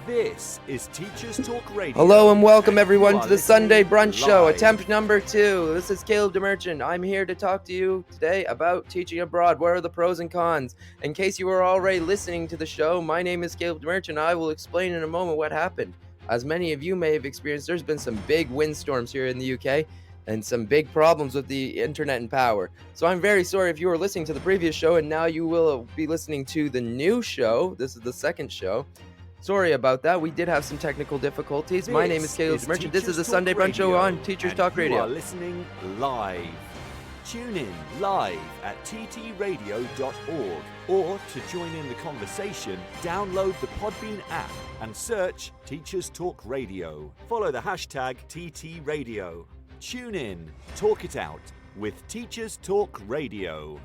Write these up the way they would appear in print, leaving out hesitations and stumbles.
This is Teachers Talk Radio. Hello and welcome everyone you to are the Sunday listening Brunch Show, live. attempt number 2. This is Kalib DeMerchant. I'm here to talk to you today about teaching abroad. What are the pros and cons? In case you were already listening to the show, my name is Kalib DeMerchant. I will explain in a moment what happened. As many of you may have experienced, there's been some big windstorms here in the UK and some big problems with the internet and power. So I'm very sorry if you were listening to the previous show and now you will be listening to the new show. This is the second show. Sorry about that. We did have some technical difficulties. My name is Kalib DeMerchant. This is the Sunday Brunch Show on Teachers Talk Radio. You are listening live. Tune in live at ttradio.org, or to join in the conversation, download the Podbean app and search Teachers Talk Radio. Follow the hashtag TTRadio. Tune in, talk it out with Teachers Talk Radio.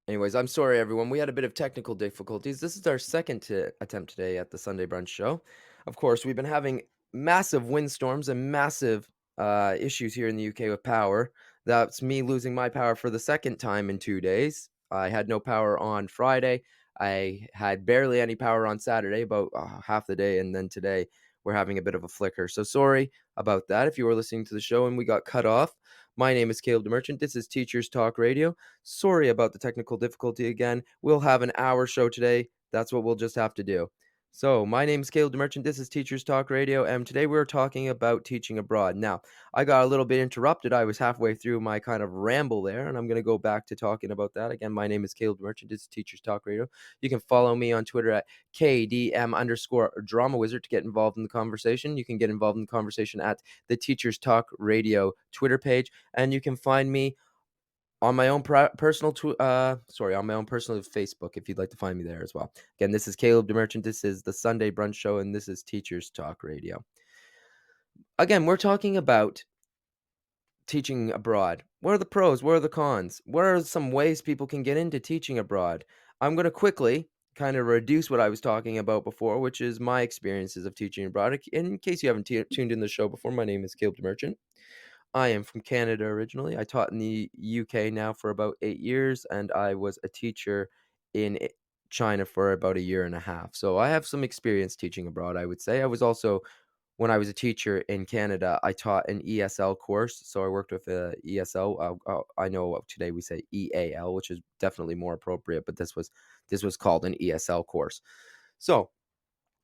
Anyways, I'm sorry, everyone. We had a bit of technical difficulties. This is our second attempt today at the Sunday Brunch Show. Of course, we've been having massive windstorms and massive issues here in the UK with power. That's me losing my power for the second time in 2 days. I had no power on Friday. I had barely any power on Saturday, about half the day, and then today we're having a bit of a flicker. So sorry about that if you were listening to the show and we got cut off. My name is Kalib DeMerchant. This is Teachers Talk Radio. Sorry about the technical difficulty again. We'll have an hour show today. That's what we'll just have to do. So, my name is Kalib DeMerchant. This is Teachers Talk Radio, and today we're talking about teaching abroad. Now, I got a little bit interrupted. I was halfway through my kind of ramble there, and I'm going to go back to talking about that. Again, my name is Kalib DeMerchant. This is Teachers Talk Radio. You can follow me on Twitter at KDM_DramaWizard to get involved in the conversation. You can get involved in the conversation at the Teachers Talk Radio Twitter page, and you can find me on my own personal Facebook if you'd like to find me there as well. Again, this is Kalib DeMerchant. This is the Sunday Brunch Show, and this is Teachers Talk Radio. Again, we're talking about teaching abroad. What are the pros? What are the cons? What are some ways people can get into teaching abroad? I'm going to quickly kind of reduce what I was talking about before, which is my experiences of teaching abroad. In case you haven't tuned in the show before, my name is Kalib DeMerchant. I am from Canada originally. I taught in the UK now for about 8 years, and I was a teacher in China for about a year and a half. So I have some experience teaching abroad, I would say. I was also, when I was a teacher in Canada, I taught an ESL course. So I worked with ESL. I know today we say EAL, which is definitely more appropriate, but this was called an ESL course. So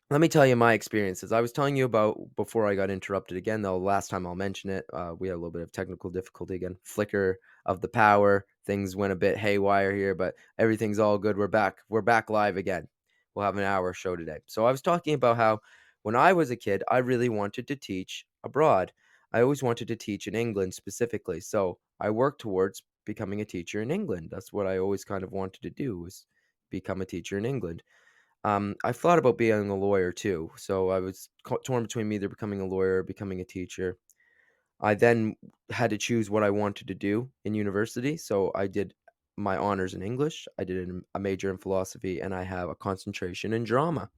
let me tell you my experiences. I was telling you about, before I got interrupted again, though, last time I'll mention it, we had a little bit of technical difficulty again. Flicker of the power. Things went a bit haywire here, but everything's all good. We're back. We're back live again. We'll have an hour show today. So I was talking about how when I was a kid, I really wanted to teach abroad. I always wanted to teach in England specifically. So I worked towards becoming a teacher in England. That's what I always kind of wanted to do, was become a teacher in England. I thought about being a lawyer too, so I was torn between either becoming a lawyer or becoming a teacher. I then had to choose what I wanted to do in university, so I did my honors in English, I did a major in philosophy, and I have a concentration in drama.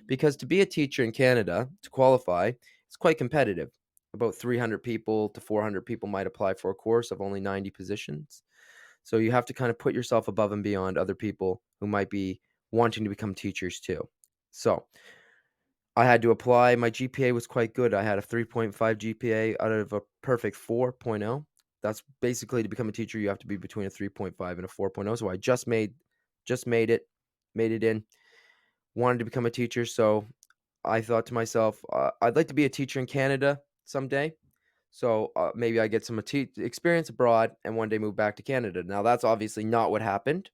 Because to be a teacher in Canada, to qualify, it's quite competitive. About 300 people to 400 people might apply for a course of only 90 positions. So you have to kind of put yourself above and beyond other people who might be wanting to become teachers too. So I had to apply. My GPA was quite good. I had a 3.5 GPA out of a perfect 4.0. That's basically, to become a teacher, you have to be between a 3.5 and a 4.0. So I just made it in, wanted to become a teacher. So I thought to myself, I'd like to be a teacher in Canada someday. So maybe I get some experience abroad and one day move back to Canada. Now, that's obviously not what happened,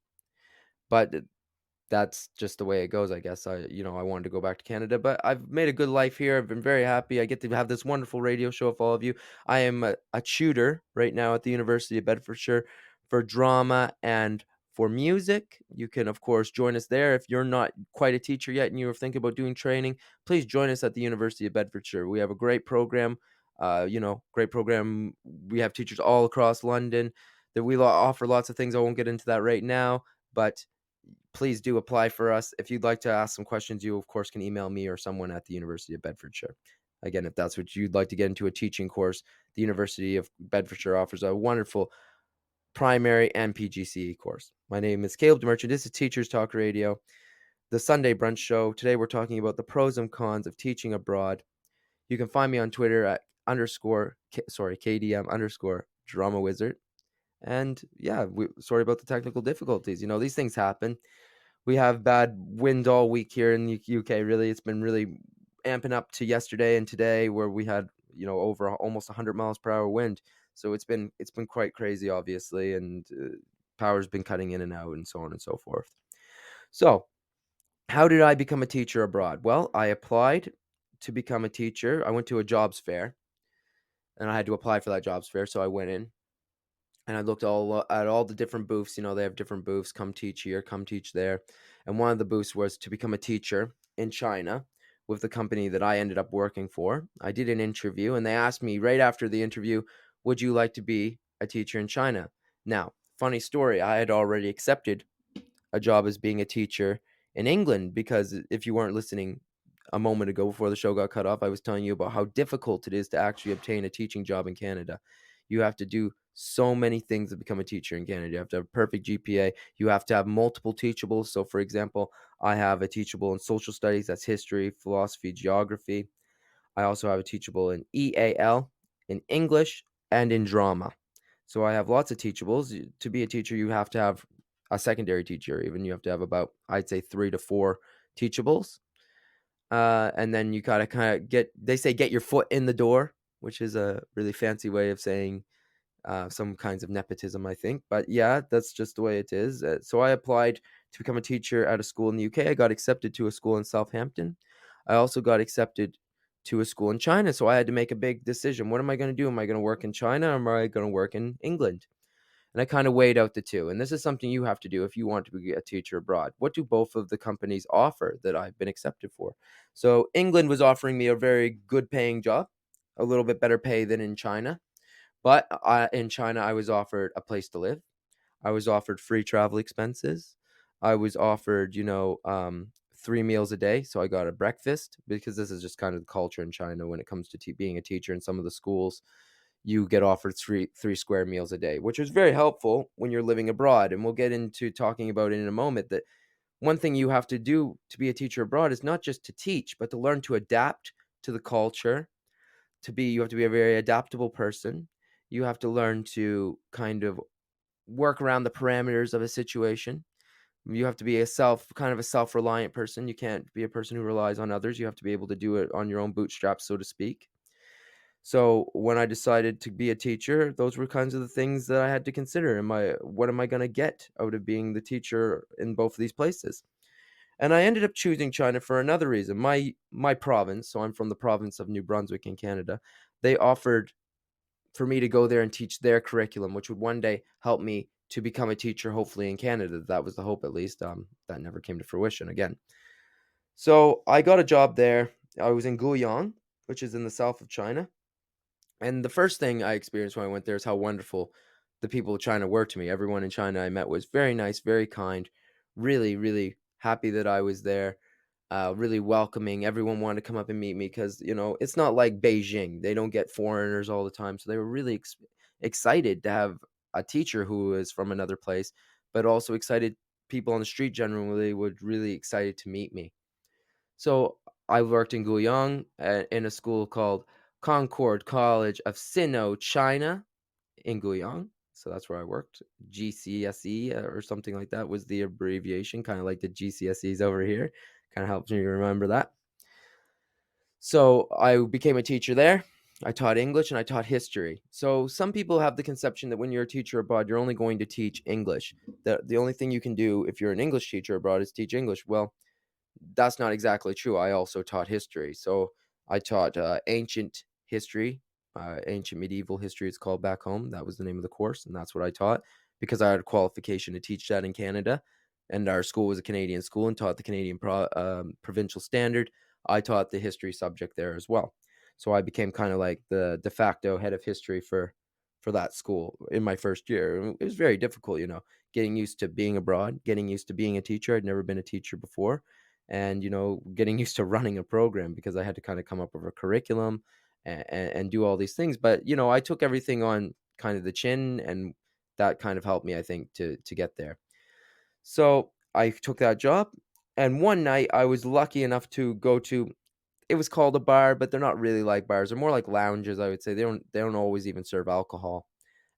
but that's just the way it goes, I guess. I wanted to go back to Canada, but I've made a good life here. I've been very happy. I get to have this wonderful radio show with all of you. I am a tutor right now at the University of Bedfordshire for drama and for music. You can, of course, join us there. If you're not quite a teacher yet and you're thinking about doing training, please join us at the University of Bedfordshire. We have a great program. Great program. We have teachers all across London. That we offer lots of things. I won't get into that right now, but please do apply for us. If you'd like to ask some questions, you, of course, can email me or someone at the University of Bedfordshire. Again, if that's what you'd like to get into, a teaching course, the University of Bedfordshire offers a wonderful primary and PGCE course. My name is Kalib DeMerchant. This is Teachers Talk Radio. the Sunday Brunch Show. Today we're talking about the pros and cons of teaching abroad. You can find me on Twitter at KDM underscore drama wizard. And yeah, sorry about the technical difficulties. These things happen. We have bad wind all week here in the UK. Really, it's been really amping up to yesterday and today, where we had over almost 100 miles per hour wind. So it's been quite crazy, obviously, and power's been cutting in and out, and so on and so forth. So, how did I become a teacher abroad? Well, I applied to become a teacher. I went to a jobs fair, and I had to apply for that jobs fair. So I went in and I looked at all the different booths. They have different booths. Come teach here, come teach there. And one of the booths was to become a teacher in China with the company that I ended up working for. I did an interview, and they asked me right after the interview, "Would you like to be a teacher in China?" Now, funny story, I had already accepted a job as being a teacher in England, because if you weren't listening a moment ago before the show got cut off, I was telling you about how difficult it is to actually obtain a teaching job in Canada. You have to do so many things to become a teacher in Canada. You have to have a perfect GPA. You have to have multiple teachables. So, for example, I have a teachable in social studies, that's history, philosophy, geography. I also have a teachable in EAL, in English, and in drama. So I have lots of teachables. To be a teacher, you have to have a secondary teacher. Even you have to have about, I'd say, 3 to 4 teachables. And then you gotta kind of they say get your foot in the door, which is a really fancy way of saying some kinds of nepotism, I think. But yeah, that's just the way it is. So I applied to become a teacher at a school in the UK. I got accepted to a school in Southampton. I also got accepted to a school in China. So I had to make a big decision. What am I going to do? Am I going to work in China, or am I going to work in England? And I kind of weighed out the two. And this is something you have to do if you want to be a teacher abroad. What do both of the companies offer that I've been accepted for? So England was offering me a very good paying job, a little bit better pay than in China. But in China, I was offered a place to live. I was offered free travel expenses. I was offered, 3 meals a day. So I got a breakfast, because this is just kind of the culture in China when it comes to being a teacher in some of the schools. You get offered three square meals a day, which is very helpful when you're living abroad. And we'll get into talking about it in a moment, that one thing you have to do to be a teacher abroad is not just to teach, but to learn to adapt to the culture. You have to be a very adaptable person. You have to learn to kind of work around the parameters of a situation. You have to be kind of a self-reliant person. You can't be a person who relies on others. You have to be able to do it on your own bootstraps, so to speak. So when I decided to be a teacher, those were kinds of the things that I had to consider. What am I going to get out of being the teacher in both of these places? And I ended up choosing China for another reason. My province, so I'm from the province of New Brunswick in Canada, they offered for me to go there and teach their curriculum, which would one day help me to become a teacher, hopefully in Canada. That was the hope, at least. That never came to fruition again. So I got a job there. I was in Guiyang, which is in the south of China. And the first thing I experienced when I went there is how wonderful the people of China were to me. Everyone in China I met was very nice, very kind, really, really happy that I was there, really welcoming. Everyone wanted to come up and meet me because, it's not like Beijing. They don't get foreigners all the time. So they were really excited to have a teacher who is from another place, but also excited. People on the street generally were really excited to meet me. So I worked in Guiyang in a school called Concord College of Sino China in Guiyang. So that's where I worked. GCSE or something like that was the abbreviation, kind of like the GCSEs over here. Kind of helps me remember that. So I became a teacher there. I taught English and I taught history. So some people have the conception that when you're a teacher abroad, you're only going to teach English. The only thing you can do if you're an English teacher abroad is teach English. Well, that's not exactly true. I also taught history. So I taught ancient history, ancient medieval history, it's called back home. That was the name of the course. And that's what I taught because I had a qualification to teach that in Canada. And our school was a Canadian school and taught the Canadian provincial standard. I taught the history subject there as well. So I became kind of like the de facto head of history for that school in my first year. It was very difficult, getting used to being abroad, getting used to being a teacher. I'd never been a teacher before, and getting used to running a program because I had to kind of come up with a curriculum and do all these things. But I took everything on kind of the chin, and that kind of helped me, I think, to get there. So I took that job. And one night I was lucky enough to go to, it was called a bar, but they're not really like bars. They're more like lounges, I would say. They don't always even serve alcohol.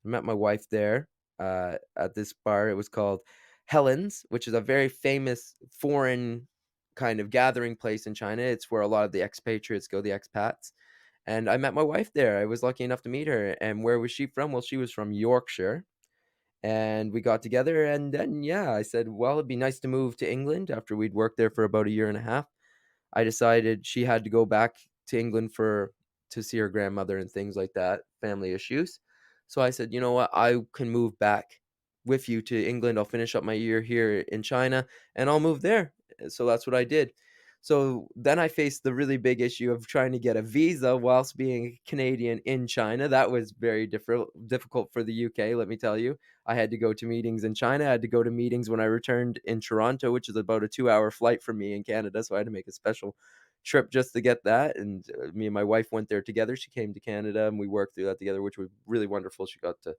I met my wife there at this bar. It was called Helen's, which is a very famous foreign kind of gathering place in China. It's where a lot of the expatriates go, the expats. And I met my wife there. I was lucky enough to meet her. And where was she from? Well, she was from Yorkshire. And we got together. And then, yeah, I said, well, it'd be nice to move to England after we'd worked there for about a year and a half. I decided she had to go back to England to see her grandmother and things like that, family issues. So I said, you know what, I can move back with you to England. I'll finish up my year here in China and I'll move there. So that's what I did. So then I faced the really big issue of trying to get a visa whilst being Canadian in China. That was very difficult for the UK, let me tell you. I had to go to meetings in China. I had to go to meetings when I returned in Toronto, which is about a 2-hour flight from me in Canada. So I had to make a special trip just to get that. And me and my wife went there together. She came to Canada and we worked through that together, which was really wonderful. She got to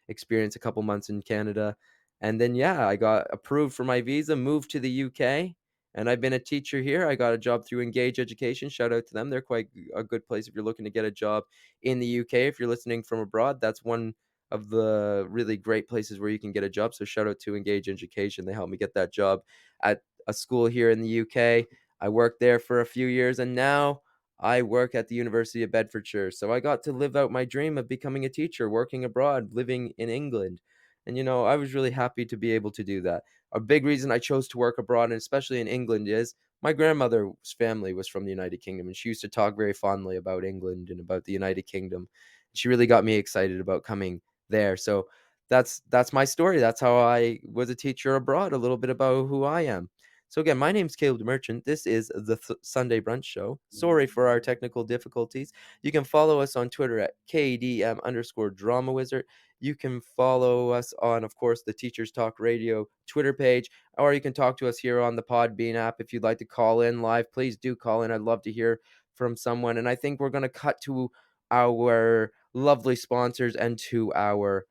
experience a couple months in Canada. And then, yeah, I got approved for my visa, moved to the UK. And I've been a teacher here. I got a job through Engage Education. Shout out to them. They're quite a good place if you're looking to get a job in the UK. If you're listening from abroad, that's one of the really great places where you can get a job. So shout out to Engage Education. They helped me get that job at a school here in the UK. I worked there for a few years and now I work at the University of Bedfordshire. So I got to live out my dream of becoming a teacher, working abroad, living in England. And, I was really happy to be able to do that. A big reason I chose to work abroad, and especially in England, is my grandmother's family was from the United Kingdom, and she used to talk very fondly about England and about the United Kingdom. She really got me excited about coming there. So that's my story. That's how I was a teacher abroad, a little bit about who I am. So again, my name's Kalib Merchant. This is the Sunday Brunch Show. Sorry for our technical difficulties. You can follow us on Twitter at KDM_Drama Wizard. You can follow us on, of course, the Teachers Talk Radio Twitter page, or you can talk to us here on the Podbean app. If you'd like to call in live, please do call in. I'd love to hear from someone. And I think we're going to cut to our lovely sponsors and to our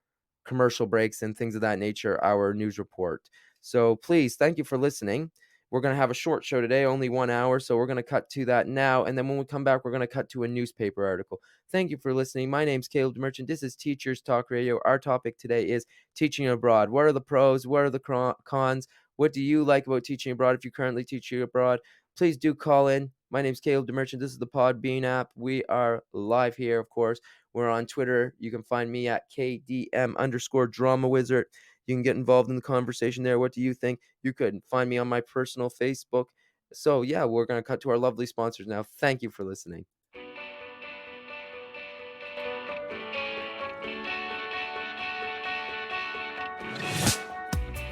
commercial breaks and things of that nature, our news report. So please, thank you for listening. We're going to have a short show today, only 1 hour, so we're going to cut to that now. And then when we come back, we're going to cut to a newspaper article. Thank you for listening. My name's Kalib Merchant. This is Teachers Talk Radio. Our topic today is teaching abroad. What are the pros? What are the cons? What do you like about teaching abroad if you're currently teaching abroad? Please do call in. My name's Kalib Merchant. This is the Podbean app. We are live here, of course. We're on Twitter. You can find me at KDM_Drama Wizard. You can get involved in the conversation there. What do you think? You could find me on my personal Facebook. So, yeah, we're going to cut to our lovely sponsors now. Thank you for listening.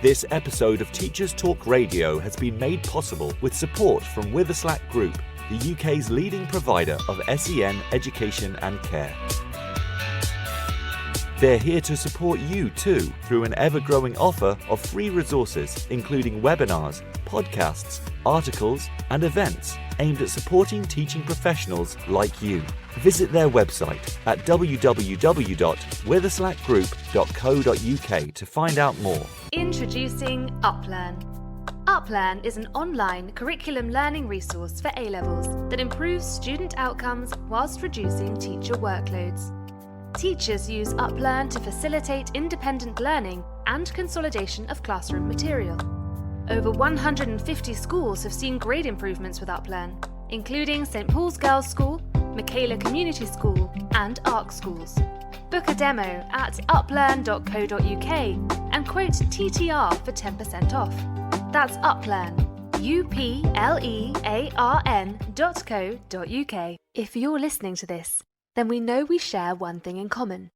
This episode of Teachers Talk Radio has been made possible with support from Witherslack Group, the UK's leading provider of SEN education and care. They're here to support you too through an ever-growing offer of free resources, including webinars, podcasts, articles, and events aimed at supporting teaching professionals like you. Visit their website at www.witherslackgroup.co.uk to find out more. Introducing UpLearn. UpLearn is an online curriculum learning resource for A-levels that improves student outcomes whilst reducing teacher workloads. Teachers use UpLearn to facilitate independent learning and consolidation of classroom material. Over 150 schools have seen grade improvements with UpLearn, including St Paul's Girls' School, Michaela Community School, and ARC schools. Book a demo at uplearn.co.uk and quote TTR for 10% off. That's UpLearn, uplearn.co.uk. If you're listening to this, then we know we share one thing in common: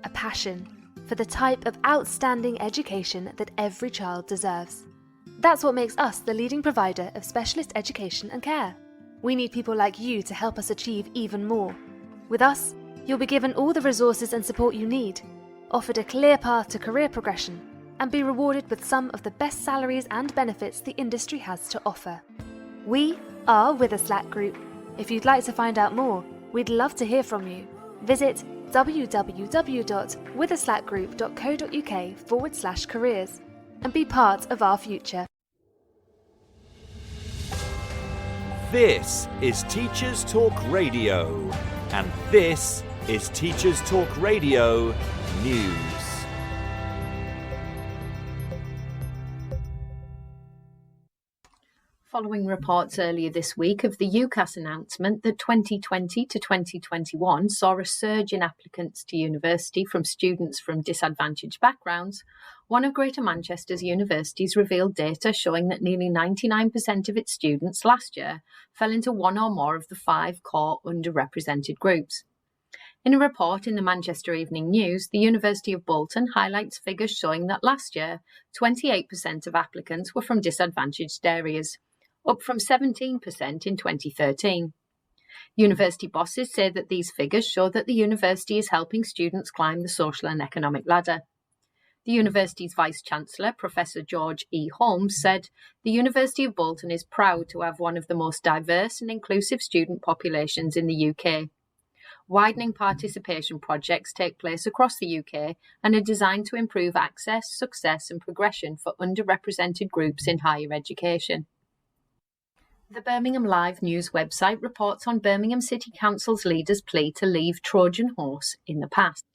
a passion for the type of outstanding education that every child deserves. That's what makes us the leading provider of specialist education and care. We need people like you to help us achieve even more. With us, you'll be given all the resources and support you need, offered a clear path to career progression, and be rewarded with some of the best salaries and benefits the industry has to offer. We are Witherslack Group. If you'd like to find out more, we'd love to hear from you. Visit www.witherslackgroup.co.uk/careers and be part of our future. This is Teachers Talk Radio, and this is Teachers Talk Radio News. Following reports earlier this week of the UCAS announcement that 2020 to 2021 saw a surge in applicants to university from students from disadvantaged backgrounds, one of Greater Manchester's universities revealed data showing that nearly 99% of its students last year fell into one or more of the 5 core underrepresented groups. In a report in the Manchester Evening News, the University of Bolton highlights figures showing that last year, 28% of applicants were from disadvantaged areas, up from 17% in 2013. University bosses say that these figures show that the university is helping students climb the social and economic ladder. The university's Vice-Chancellor, Professor George E. Holmes, said, "The University of Bolton is proud to have one of the most diverse and inclusive student populations in the UK. Widening participation projects take place across the UK and are designed to improve access, success and progression for underrepresented groups in higher education." The Birmingham Live News website reports on Birmingham City Council's leaders' plea to leave Trojan horse in the past.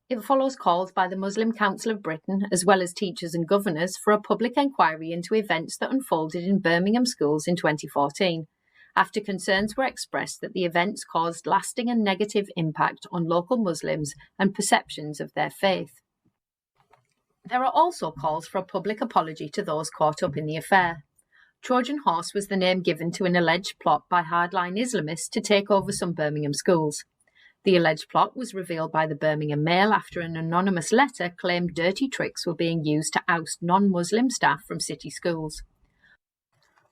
It follows calls by the Muslim Council of Britain, as well as teachers and governors, for a public inquiry into events that unfolded in Birmingham schools in 2014, after concerns were expressed that the events caused lasting and negative impact on local Muslims and perceptions of their faith. There are also calls for a public apology to those caught up in the affair. Trojan horse was the name given to an alleged plot by hardline Islamists to take over some Birmingham schools. The alleged plot was revealed by the Birmingham Mail after an anonymous letter claimed dirty tricks were being used to oust non-Muslim staff from city schools.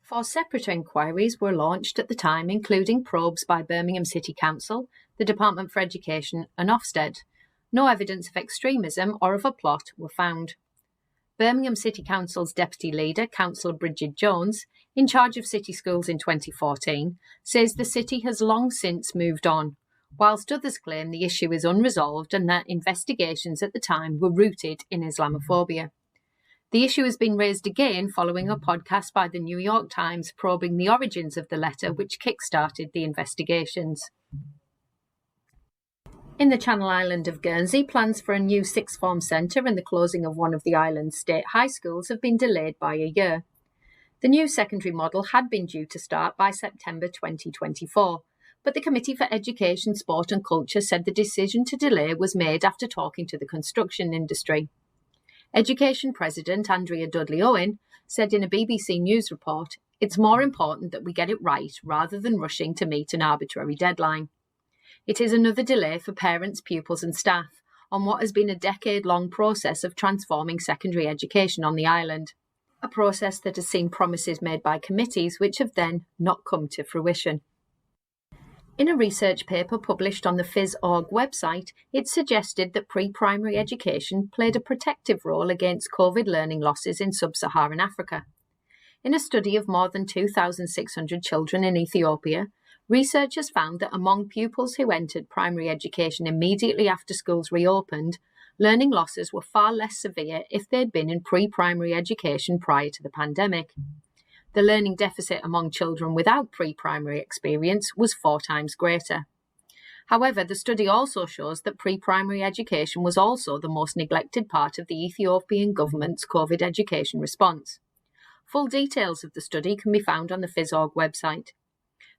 4 separate inquiries were launched at the time, including probes by Birmingham City Council, the Department for Education and Ofsted. No evidence of extremism or of a plot were found. Birmingham City Council's Deputy Leader, Councillor Bridget Jones, in charge of city schools in 2014, says the city has long since moved on, whilst others claim the issue is unresolved and that investigations at the time were rooted in Islamophobia. The issue has been raised again following a podcast by the New York Times probing the origins of the letter which kick-started the investigations. In the Channel Island of Guernsey, plans for a new sixth form centre and the closing of one of the island's state high schools have been delayed by a year. The new secondary model had been due to start by September 2024, but the Committee for Education, Sport and Culture said the decision to delay was made after talking to the construction industry. Education President Andrea Dudley-Owen said in a BBC News report, "It's more important that we get it right rather than rushing to meet an arbitrary deadline. It is another delay for parents, pupils and staff on what has been a decade-long process of transforming secondary education on the island, a process that has seen promises made by committees which have then not come to fruition." In a research paper published on the Phys.org website, it suggested that pre-primary education played a protective role against COVID learning losses in sub-Saharan Africa. In a study of more than 2,600 children in Ethiopia, researchers found that among pupils who entered primary education immediately after schools reopened, learning losses were far less severe if they'd been in pre-primary education prior to the pandemic. The learning deficit among children without pre-primary experience was 4 times greater. However, the study also shows that pre-primary education was also the most neglected part of the Ethiopian government's COVID education response. Full details of the study can be found on the Phys.org website.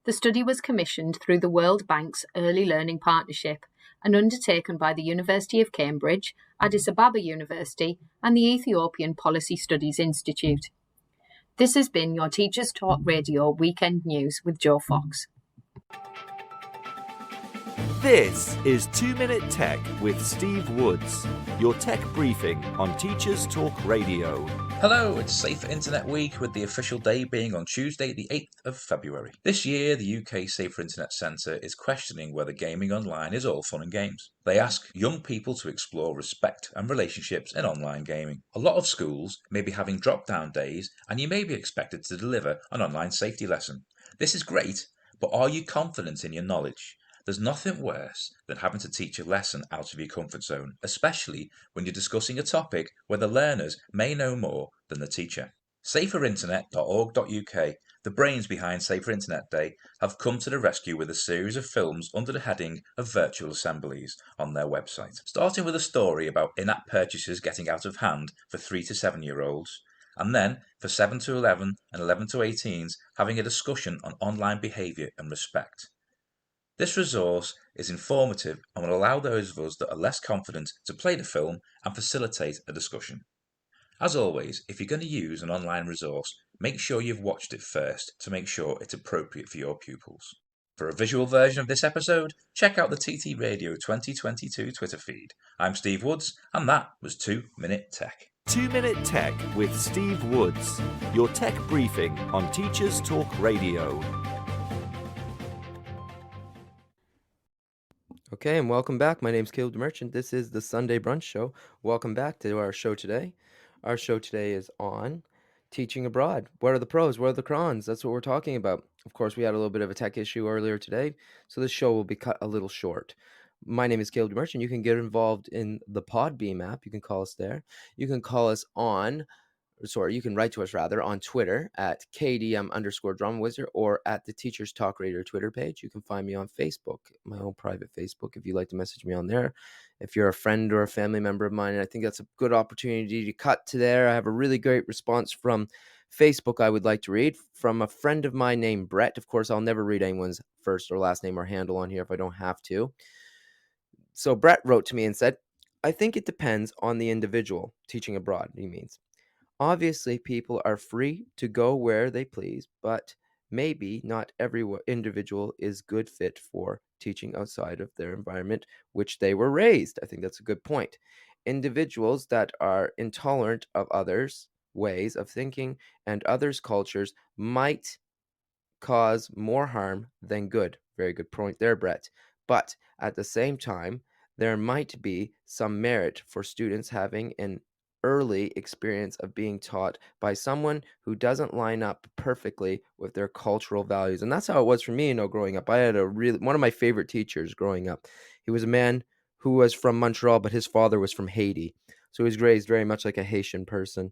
The study was commissioned through the World Bank's Early Learning Partnership and undertaken by the University of Cambridge, Addis Ababa University and the Ethiopian Policy Studies Institute. This has been your Teachers Talk Radio Weekend News with Joe Fox. This is 2 Minute Tech with Steve Woods, your tech briefing on Teachers Talk Radio. Hello, it's Safer Internet Week with the official day being on Tuesday the 8th of February. This year the UK Safer Internet Centre is questioning whether gaming online is all fun and games. They ask young people to explore respect and relationships in online gaming. A lot of schools may be having drop-down days and you may be expected to deliver an online safety lesson. This is great, but are you confident in your knowledge? There's nothing worse than having to teach a lesson out of your comfort zone, especially when you're discussing a topic where the learners may know more than the teacher. Saferinternet.org.uk, the brains behind Safer Internet Day have come to the rescue with a series of films under the heading of Virtual Assemblies on their website, starting with a story about in-app purchases getting out of hand for 3 to 7-year-olds, and then for 7 to 11 and 11 to 18s having a discussion on online behaviour and respect. This resource is informative and will allow those of us that are less confident to play the film and facilitate a discussion. As always, if you're going to use an online resource, make sure you've watched it first to make sure it's appropriate for your pupils. For a visual version of this episode, check out the TT Radio 2022 Twitter feed. I'm Steve Woods, and that was 2 Minute Tech. 2 Minute Tech with Steve Woods, your tech briefing on Teachers Talk Radio. Okay, and welcome back. My name's Kalib Merchant. This is the Sunday Brunch Show. Welcome back to our show today. Our show today is on teaching abroad. What are the pros? What are the cons? That's what we're talking about. Of course, we had a little bit of a tech issue earlier today, so this show will be cut a little short. My name is Kalib Merchant. You can get involved in the Podbeam app. You can call us there. You can call us you can write to us rather on Twitter at KDM_DramaWizard or at the Teachers Talk Radio Twitter page. You can find me on Facebook, my own private Facebook, if you'd like to message me on there. If you're a friend or a family member of mine, and I think that's a good opportunity to cut to there. I have a really great response from Facebook I would like to read from a friend of mine named Brett. Of course, I'll never read anyone's first or last name or handle on here if I don't have to. So Brett wrote to me and said, I think it depends on the individual teaching abroad, he means. Obviously, people are free to go where they please, but maybe not every individual is good fit for teaching outside of their environment, which they were raised. I think that's a good point. Individuals that are intolerant of others' ways of thinking and others' cultures might cause more harm than good. Very good point there, Brett. But at the same time, there might be some merit for students having an early experience of being taught by someone who doesn't line up perfectly with their cultural values. And that's how it was for me, growing up. I had one of my favorite teachers growing up. He was a man who was from Montreal, but his father was from Haiti. So he was raised very much like a Haitian person.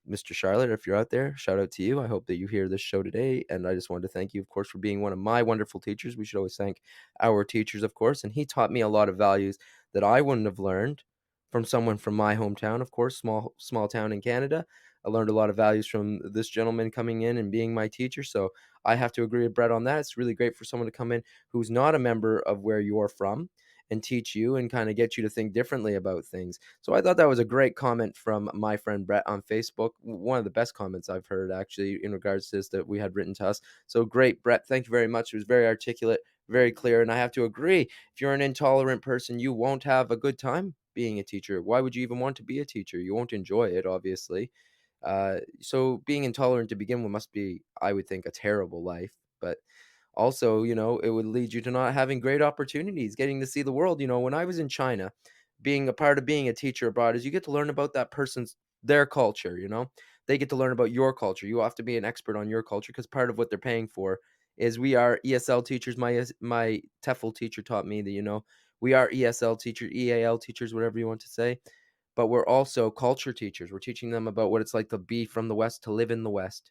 Mr. Charlotte, if you're out there, shout out to you. I hope that you hear this show today. And I just wanted to thank you, of course, for being one of my wonderful teachers. We should always thank our teachers, of course. And he taught me a lot of values that I wouldn't have learned from someone from my hometown, of course, small town in Canada. I learned a lot of values from this gentleman coming in and being my teacher. So I have to agree with Brett on that. It's really great for someone to come in who's not a member of where you're from and teach you and kind of get you to think differently about things. So I thought that was a great comment from my friend Brett on Facebook. One of the best comments I've heard, actually, in regards to this that we had written to us. So great, Brett. Thank you very much. It was very articulate, very clear. And I have to agree, if you're an intolerant person, you won't have a good time being a teacher. Why would you even want to be a teacher? You won't enjoy it, obviously. So being intolerant to begin with must be, I would think, a terrible life. But also, it would lead you to not having great opportunities, getting to see the world. When I was in China, being a part of being a teacher abroad is you get to learn about their culture. They get to learn about your culture. You have to be an expert on your culture because part of what they're paying for is we are ESL teachers. My TEFL teacher taught me that, we are ESL teachers, EAL teachers, whatever you want to say. But we're also culture teachers. We're teaching them about what it's like to be from the West, to live in the West,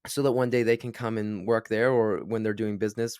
so that one day they can come and work there, or when they're doing business,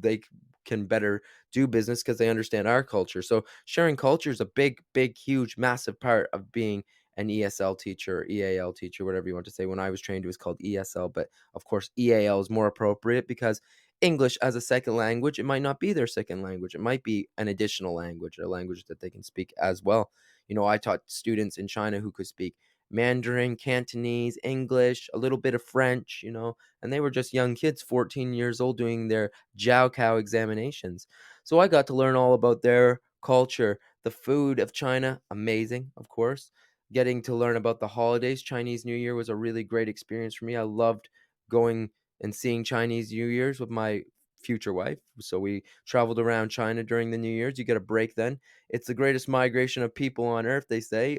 they can better do business because they understand our culture. So sharing culture is a big, big, huge, massive part of being an ESL teacher, or EAL teacher, whatever you want to say. When I was trained, it was called ESL, but of course EAL is more appropriate because English as a second language, it might not be their second language. It might be an additional language, a language that they can speak as well. I taught students in China who could speak Mandarin, Cantonese, English, a little bit of French, and they were just young kids, 14 years old, doing their Jiao Cow examinations. So I got to learn all about their culture. The food of China, amazing, of course. Getting to learn about the holidays. Chinese New Year was a really great experience for me. I loved going and seeing Chinese New Year's with my future wife. So we traveled around China during the New Year's. You get a break then. It's the greatest migration of people on earth, they say,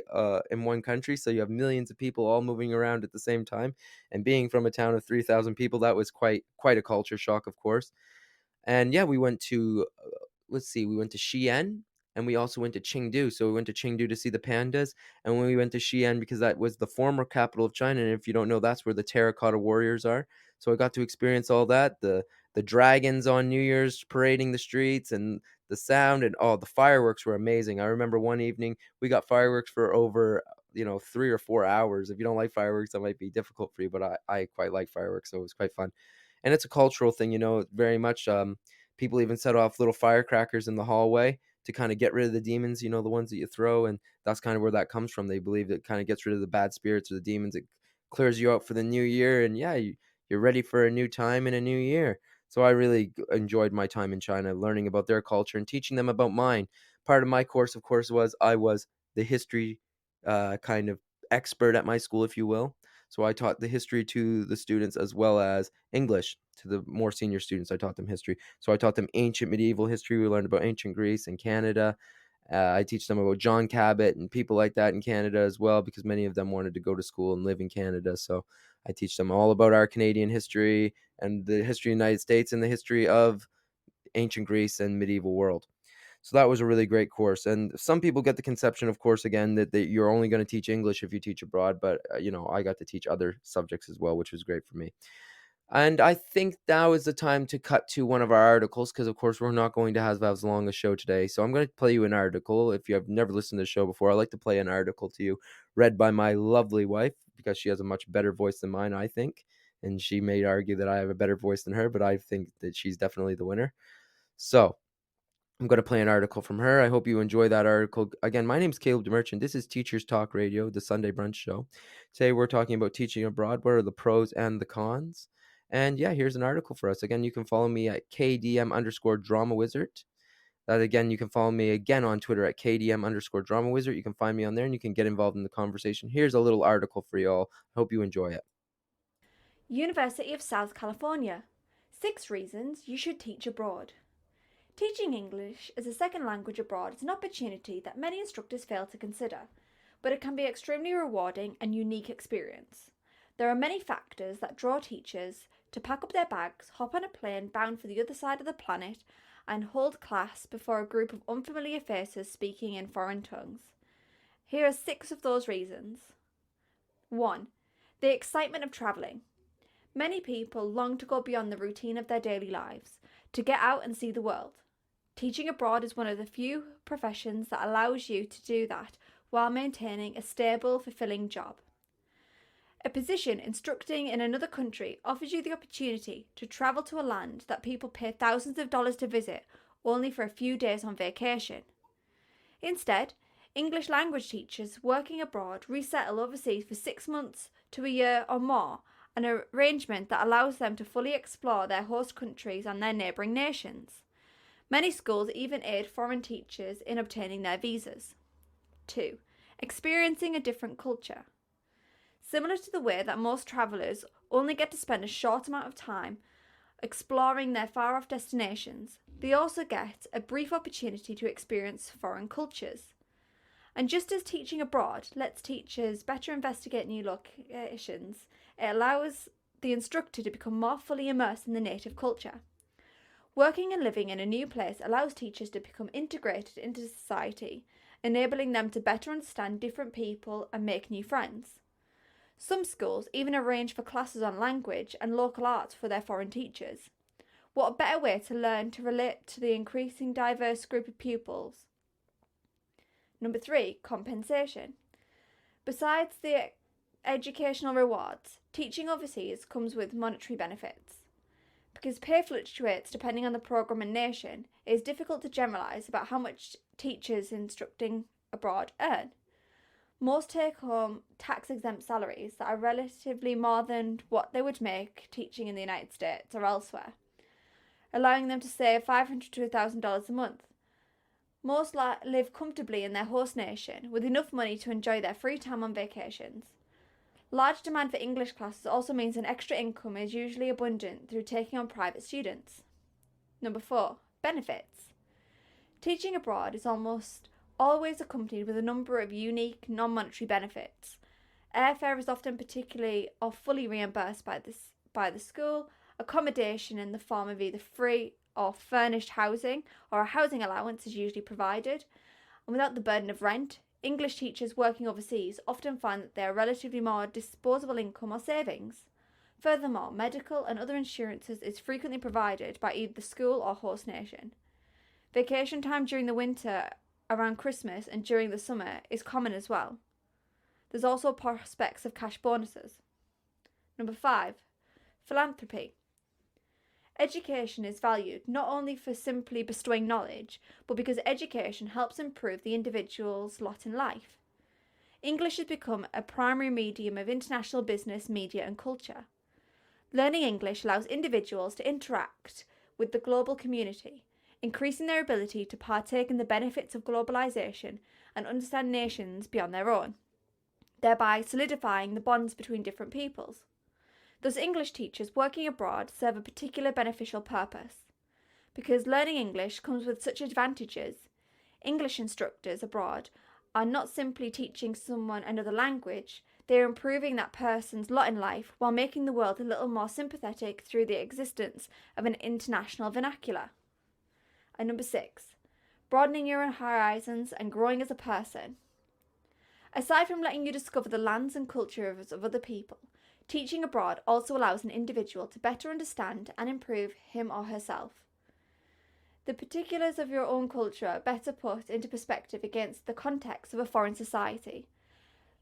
in one country. So you have millions of people all moving around at the same time. And being from a town of 3,000 people, that was quite a culture shock, of course. And yeah, we went to we went to Xi'an, and we also went to Chengdu. So we went to Chengdu to see the pandas, and when we went to Xi'an, because that was the former capital of China, and if you don't know, that's where the terracotta warriors are. So I got to experience all that, the dragons on New Year's parading the streets, and the sound, and the fireworks were amazing. I remember one evening we got fireworks for over 3 or 4 hours. If you don't like fireworks, that might be difficult for you, but I quite like fireworks, so it was quite fun. And it's a cultural thing, very much. People even set off little firecrackers in the hallway to kind of get rid of the demons, the ones that you throw, and that's kind of where that comes from. They believe it kind of gets rid of the bad spirits or the demons. It clears you out for the new year, and yeah, you're ready for a new time and a new year. So I really enjoyed my time in China, learning about their culture and teaching them about mine. Part of my course, of course, was I was the history kind of expert at my school, if you will. So I taught the history to the students as well as English to the more senior students. I taught them history. So I taught them ancient medieval history. We learned about ancient Greece and Canada. I teach them about John Cabot and people like that in Canada as well, because many of them wanted to go to school and live in Canada. So I teach them all about our Canadian history and the history of the United States and the history of ancient Greece and medieval world. So that was a really great course. And some people get the conception, of course, again, that you're only going to teach English if you teach abroad. But, I got to teach other subjects as well, which was great for me. And I think now is the time to cut to one of our articles, because, of course, we're not going to have as long a show today. So I'm going to play you an article. If you have never listened to the show before, I like to play an article to you read by my lovely wife, because she has a much better voice than mine, I think. And she may argue that I have a better voice than her, but I think that she's definitely the winner. So I'm going to play an article from her. I hope you enjoy that article. Again, my name is Kalib DeMerchant. This is Teachers Talk Radio, the Sunday Brunch show. Today we're talking about teaching abroad. What are the pros and the cons? And yeah, here's an article for us. Again, you can follow me at KDM_Drama Wizard. That again, you can follow me again on Twitter at KDM_Drama Wizard. You can find me on there and you can get involved in the conversation. Here's a little article for y'all. I hope you enjoy it. University of South California. 6 reasons you should teach abroad. Teaching English as a second language abroad is an opportunity that many instructors fail to consider, but it can be an extremely rewarding and unique experience. There are many factors that draw teachers to pack up their bags, hop on a plane bound for the other side of the planet, and hold class before a group of unfamiliar faces speaking in foreign tongues. Here are 6 of those reasons. 1. The excitement of travelling. Many people long to go beyond the routine of their daily lives, to get out and see the world. Teaching abroad is one of the few professions that allows you to do that while maintaining a stable, fulfilling job. A position instructing in another country offers you the opportunity to travel to a land that people pay thousands of dollars to visit only for a few days on vacation. Instead, English language teachers working abroad resettle overseas for 6 months to a year or more, an arrangement that allows them to fully explore their host countries and their neighbouring nations. Many schools even aid foreign teachers in obtaining their visas. 2. Experiencing a different culture. Similar to the way that most travellers only get to spend a short amount of time exploring their far-off destinations, they also get a brief opportunity to experience foreign cultures. And just as teaching abroad lets teachers better investigate new locations, it allows the instructor to become more fully immersed in the native culture. Working and living in a new place allows teachers to become integrated into society, enabling them to better understand different people and make new friends. Some schools even arrange for classes on language and local arts for their foreign teachers. What a better way to learn to relate to the increasing diverse group of pupils. Number 3, compensation. Besides the educational rewards, teaching overseas comes with monetary benefits. Because pay fluctuates depending on the programme and nation, it is difficult to generalise about how much teachers instructing abroad earn. Most take home tax-exempt salaries that are relatively more than what they would make teaching in the United States or elsewhere, allowing them to save $500 to $1,000 a month. Most live comfortably in their host nation with enough money to enjoy their free time on vacations. Large demand for English classes also means an extra income is usually abundant through taking on private students. Number 4, benefits. Teaching abroad is almost always accompanied with a number of unique non-monetary benefits. Airfare is often particularly or fully reimbursed by the school, accommodation in the form of either free or furnished housing, or a housing allowance is usually provided. And without the burden of rent, English teachers working overseas often find that there are relatively more disposable income or savings. Furthermore, medical and other insurances is frequently provided by either the school or host nation. Vacation time during the winter, around Christmas, and during the summer is common as well. There's also prospects of cash bonuses. Number 5. Philanthropy. Education is valued not only for simply bestowing knowledge, but because education helps improve the individual's lot in life. English has become a primary medium of international business, media, and culture. Learning English allows individuals to interact with the global community, increasing their ability to partake in the benefits of globalization and understand nations beyond their own, thereby solidifying the bonds between different peoples. Thus, English teachers working abroad serve a particular beneficial purpose. Because learning English comes with such advantages, English instructors abroad are not simply teaching someone another language, they are improving that person's lot in life while making the world a little more sympathetic through the existence of an international vernacular. And number 6, broadening your horizons and growing as a person. Aside from letting you discover the lands and cultures of other people, teaching abroad also allows an individual to better understand and improve him or herself. The particulars of your own culture are better put into perspective against the context of a foreign society,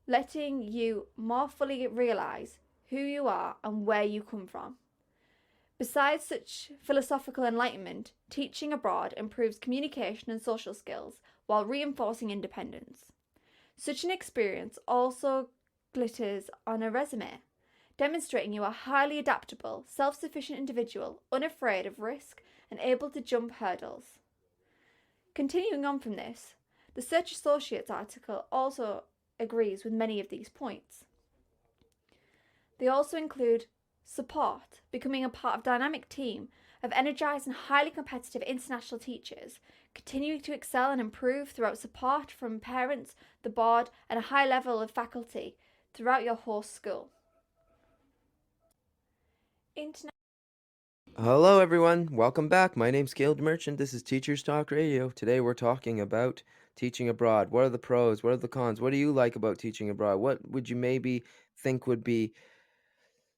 letting you more fully realise who you are and where you come from. Besides such philosophical enlightenment, teaching abroad improves communication and social skills while reinforcing independence. Such an experience also glitters on a resume, demonstrating you are a highly adaptable, self-sufficient individual, unafraid of risk and able to jump hurdles. Continuing on from this, the Search Associates article also agrees with many of these points. They also include support, becoming a part of a dynamic team of energised and highly competitive international teachers, continuing to excel and improve throughout support from parents, the board, and a high level of faculty throughout your host school. Hello, everyone. Welcome back. My name's Kalib Merchant. This is Teachers Talk Radio. Today we're talking about teaching abroad. What are the pros? What are the cons? What do you like about teaching abroad? What would you maybe think would be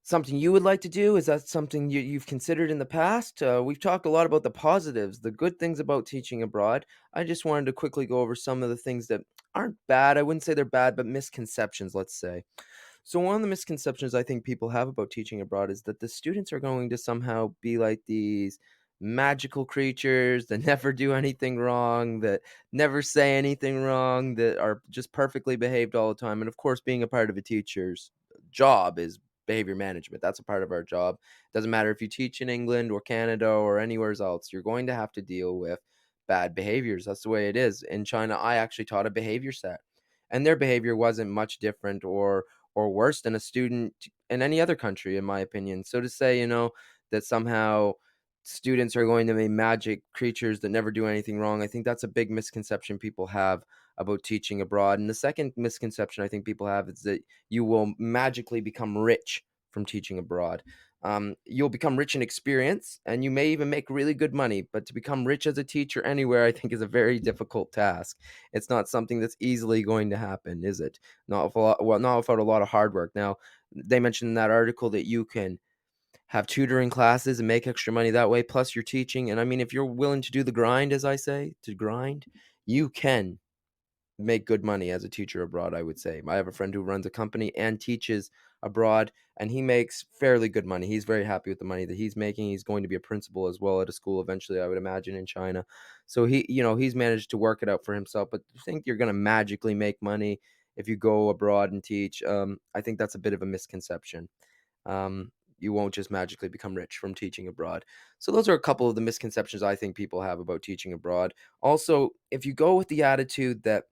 something you would like to do? Is that something you've considered in the past? We've talked a lot about the positives, the good things about teaching abroad. I just wanted to quickly go over some of the things that aren't bad. I wouldn't say they're bad, but misconceptions, let's say. So one of the misconceptions I think people have about teaching abroad is that the students are going to somehow be like these magical creatures that never do anything wrong, that never say anything wrong, that are just perfectly behaved all the time. And of course, being a part of a teacher's job is behavior management. That's a part of our job. Doesn't matter if you teach in England or Canada or anywhere else, you're going to have to deal with bad behaviors. That's the way it is. In China, I actually taught a behavior set, and their behavior wasn't much different or worse than a student in any other country, in my opinion. So to say, that somehow students are going to be magic creatures that never do anything wrong, I think that's a big misconception people have about teaching abroad. And the second misconception I think people have is that you will magically become rich from teaching abroad. You'll become rich in experience, and you may even make really good money. But to become rich as a teacher anywhere, I think, is a very difficult task. It's not something that's easily going to happen, is it? Not without a lot of hard work. Now, they mentioned in that article that you can have tutoring classes and make extra money that way, plus you're teaching. And I mean, if you're willing to do the grind, as I say, to grind, you can make good money as a teacher abroad, I would say. I have a friend who runs a company and teaches abroad, and he makes fairly good money. He's very happy with the money that he's making. He's going to be a principal as well at a school eventually, I would imagine, in China. So he's managed to work it out for himself. But to think you're going to magically make money if you go abroad and teach, I think that's a bit of a misconception. You won't just magically become rich from teaching abroad. So those are a couple of the misconceptions I think people have about teaching abroad. Also, if you go with the attitude that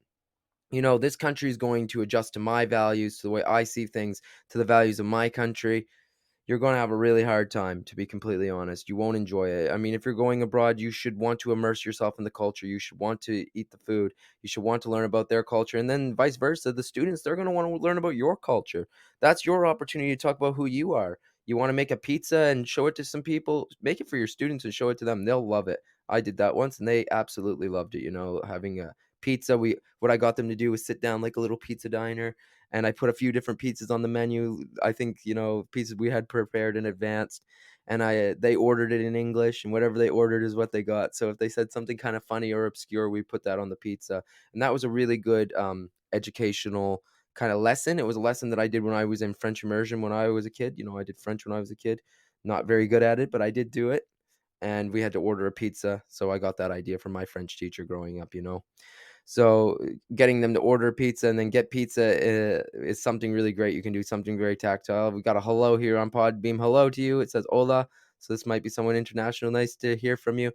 this country is going to adjust to my values, to the way I see things, to the values of my country, you're going to have a really hard time, to be completely honest. You won't enjoy it. I mean, if you're going abroad, you should want to immerse yourself in the culture. You should want to eat the food. You should want to learn about their culture. And then vice versa, the students, they're going to want to learn about your culture. That's your opportunity to talk about who you are. You want to make a pizza and show it to some people, make it for your students and show it to them. They'll love it. I did that once and they absolutely loved it, having a pizza. What I got them to do was sit down like a little pizza diner, and I put a few different pizzas on the menu. I think, pizzas we had prepared in advance, and they ordered it in English, and whatever they ordered is what they got. So if they said something kind of funny or obscure, we put that on the pizza. And that was a really good educational kind of lesson. It was a lesson that I did when I was in French immersion when I was a kid. I did French when I was a kid. Not very good at it, but I did do it. And we had to order a pizza. So I got that idea from my French teacher growing up. So getting them to order pizza and then get pizza is something really great. You can do something very tactile. We got a hello here on Podbeam. Hello to you. It says hola. So this might be someone international. Nice to hear from you.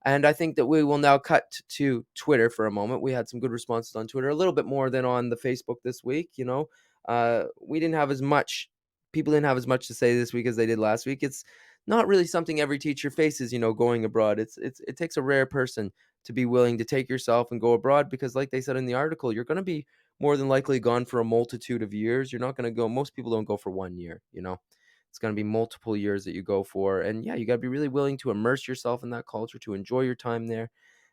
And I think that we will now cut to Twitter for a moment. We had some good responses on Twitter, a little bit more than on the Facebook this week. We didn't have as much, people didn't have as much to say this week as they did last week. It's not really something every teacher faces, going abroad. It takes a rare person to be willing to take yourself and go abroad because, like they said in the article, you're going to be more than likely gone for a multitude of years. You're not going to go, most people don't go for 1 year. It's going to be multiple years that you go for. And yeah, you got to be really willing to immerse yourself in that culture, to enjoy your time there.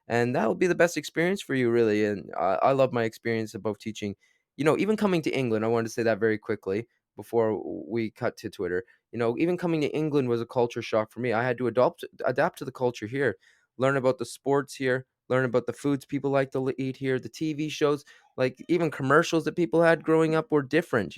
And that will be the best experience for you, really. And I love my experience of both teaching, even coming to England. I wanted to say that very quickly before we cut to Twitter. Even coming to England was a culture shock for me. I had to adapt to the culture here, learn about the sports here, learn about the foods people like to eat here, the TV shows, like even commercials that people had growing up were different.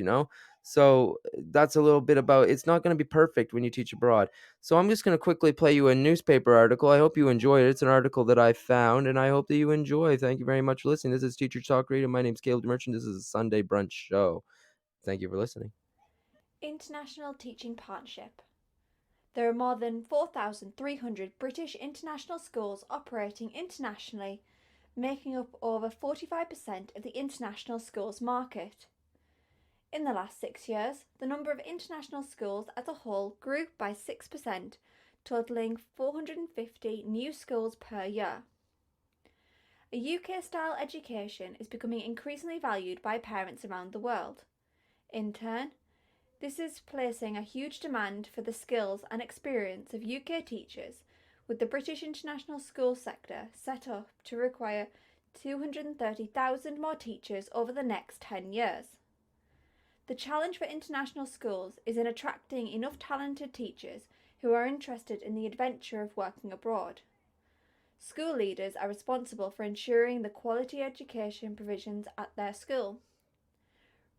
So that's a little bit about, it's not going to be perfect when you teach abroad. So I'm just going to quickly play you a newspaper article. I hope you enjoy it. It's an article that I found, and I hope that you enjoy. Thank you very much for listening. This is Teacher Talk Radio. My name's Kalib Merchant. This is a Sunday Brunch show. Thank you for listening. International Teaching Partnership. There are more than 4,300 British international schools operating internationally, making up over 45% of the international schools market. In the last 6 years, the number of international schools as a whole grew by 6%, totalling 450 new schools per year. A UK-style education is becoming increasingly valued by parents around the world. In turn, this is placing a huge demand for the skills and experience of UK teachers, with the British international school sector set up to require 230,000 more teachers over the next 10 years. The challenge for international schools is in attracting enough talented teachers who are interested in the adventure of working abroad. School leaders are responsible for ensuring the quality education provisions at their school.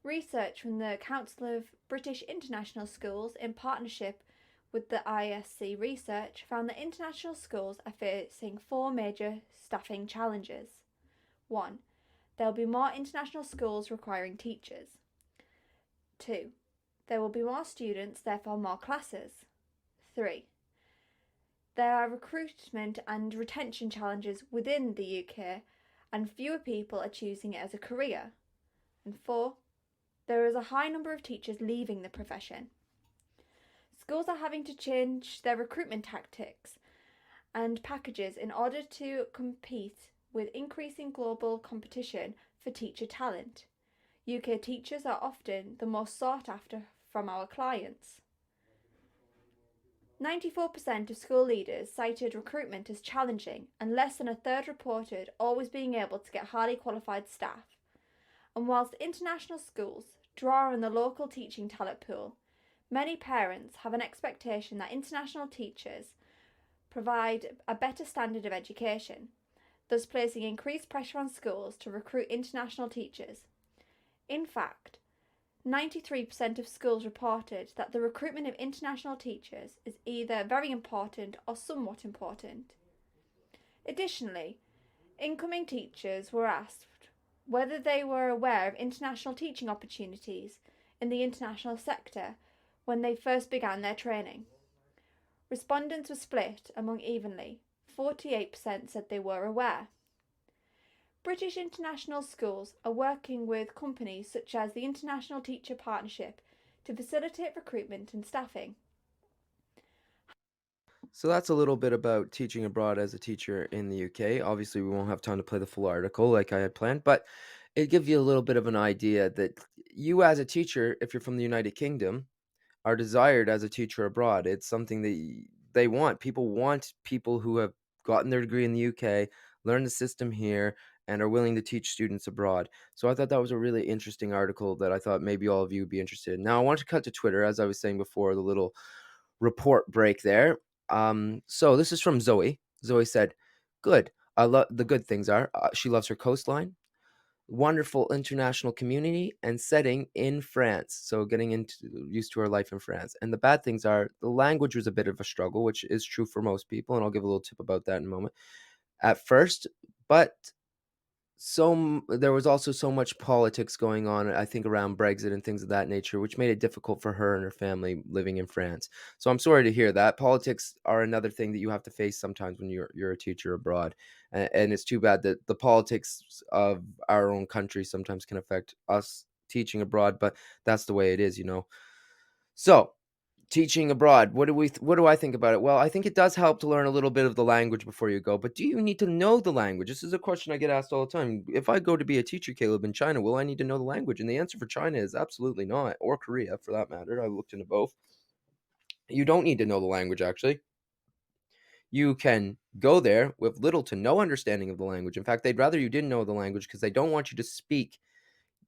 Research from the Council of British International Schools in partnership with the ISC Research found that international schools are facing 4 major staffing challenges. 1. There will be more international schools requiring teachers. 2. There will be more students, therefore more classes. 3. There are recruitment and retention challenges within the UK, and fewer people are choosing it as a career. And 4. There is a high number of teachers leaving the profession. Schools are having to change their recruitment tactics and packages in order to compete with increasing global competition for teacher talent. UK teachers are often the most sought after from our clients. 94% of school leaders cited recruitment as challenging, and less than a third reported always being able to get highly qualified staff. And whilst international schools draw on the local teaching talent pool, many parents have an expectation that international teachers provide a better standard of education, thus placing increased pressure on schools to recruit international teachers. In fact, 93% of schools reported that the recruitment of international teachers is either very important or somewhat important. Additionally, incoming teachers were asked whether they were aware of international teaching opportunities in the international sector when they first began their training. Respondents were split among evenly. 48% said they were aware. British international schools are working with companies such as the International Teacher Partnership to facilitate recruitment and staffing. So that's a little bit about teaching abroad as a teacher in the UK. Obviously, we won't have time to play the full article like I had planned, but it gives you a little bit of an idea that you as a teacher, if you're from the United Kingdom, are desired as a teacher abroad. It's something that they want. People want people who have gotten their degree in the UK, learned the system here, and are willing to teach students abroad. So I thought that was a really interesting article that I thought maybe all of you would be interested in. Now I want to cut to Twitter, as I was saying before, the little report break there. So this is from Zoe. Zoe said, "Good. I love the good things are she loves her coastline, wonderful international community and setting in France. So getting into used to her life in France. And the bad things are the language was a bit of a struggle, which is true for most people, and I'll give a little tip about that in a moment. At first, but there was also so much politics going on, I think, around Brexit and things of that nature, which made it difficult for her and her family living in France. So I'm sorry to hear that. Politics are another thing that you have to face sometimes when you're a teacher abroad, and it's too bad that the politics of our own country sometimes can affect us teaching abroad, but that's the way it is, you know. So teaching abroad, what do I think about it? Well, I think it does help to learn a little bit of the language before you go, but do you need to know the language? This is a question I get asked all the time. If I go to be a teacher, Caleb, in China, will I need to know the language? And the answer for China is absolutely not, or Korea for that matter. I looked into both. You don't need to know the language, actually. You can go there with little to no understanding of the language. In fact, they'd rather you didn't know the language because they don't want you to speak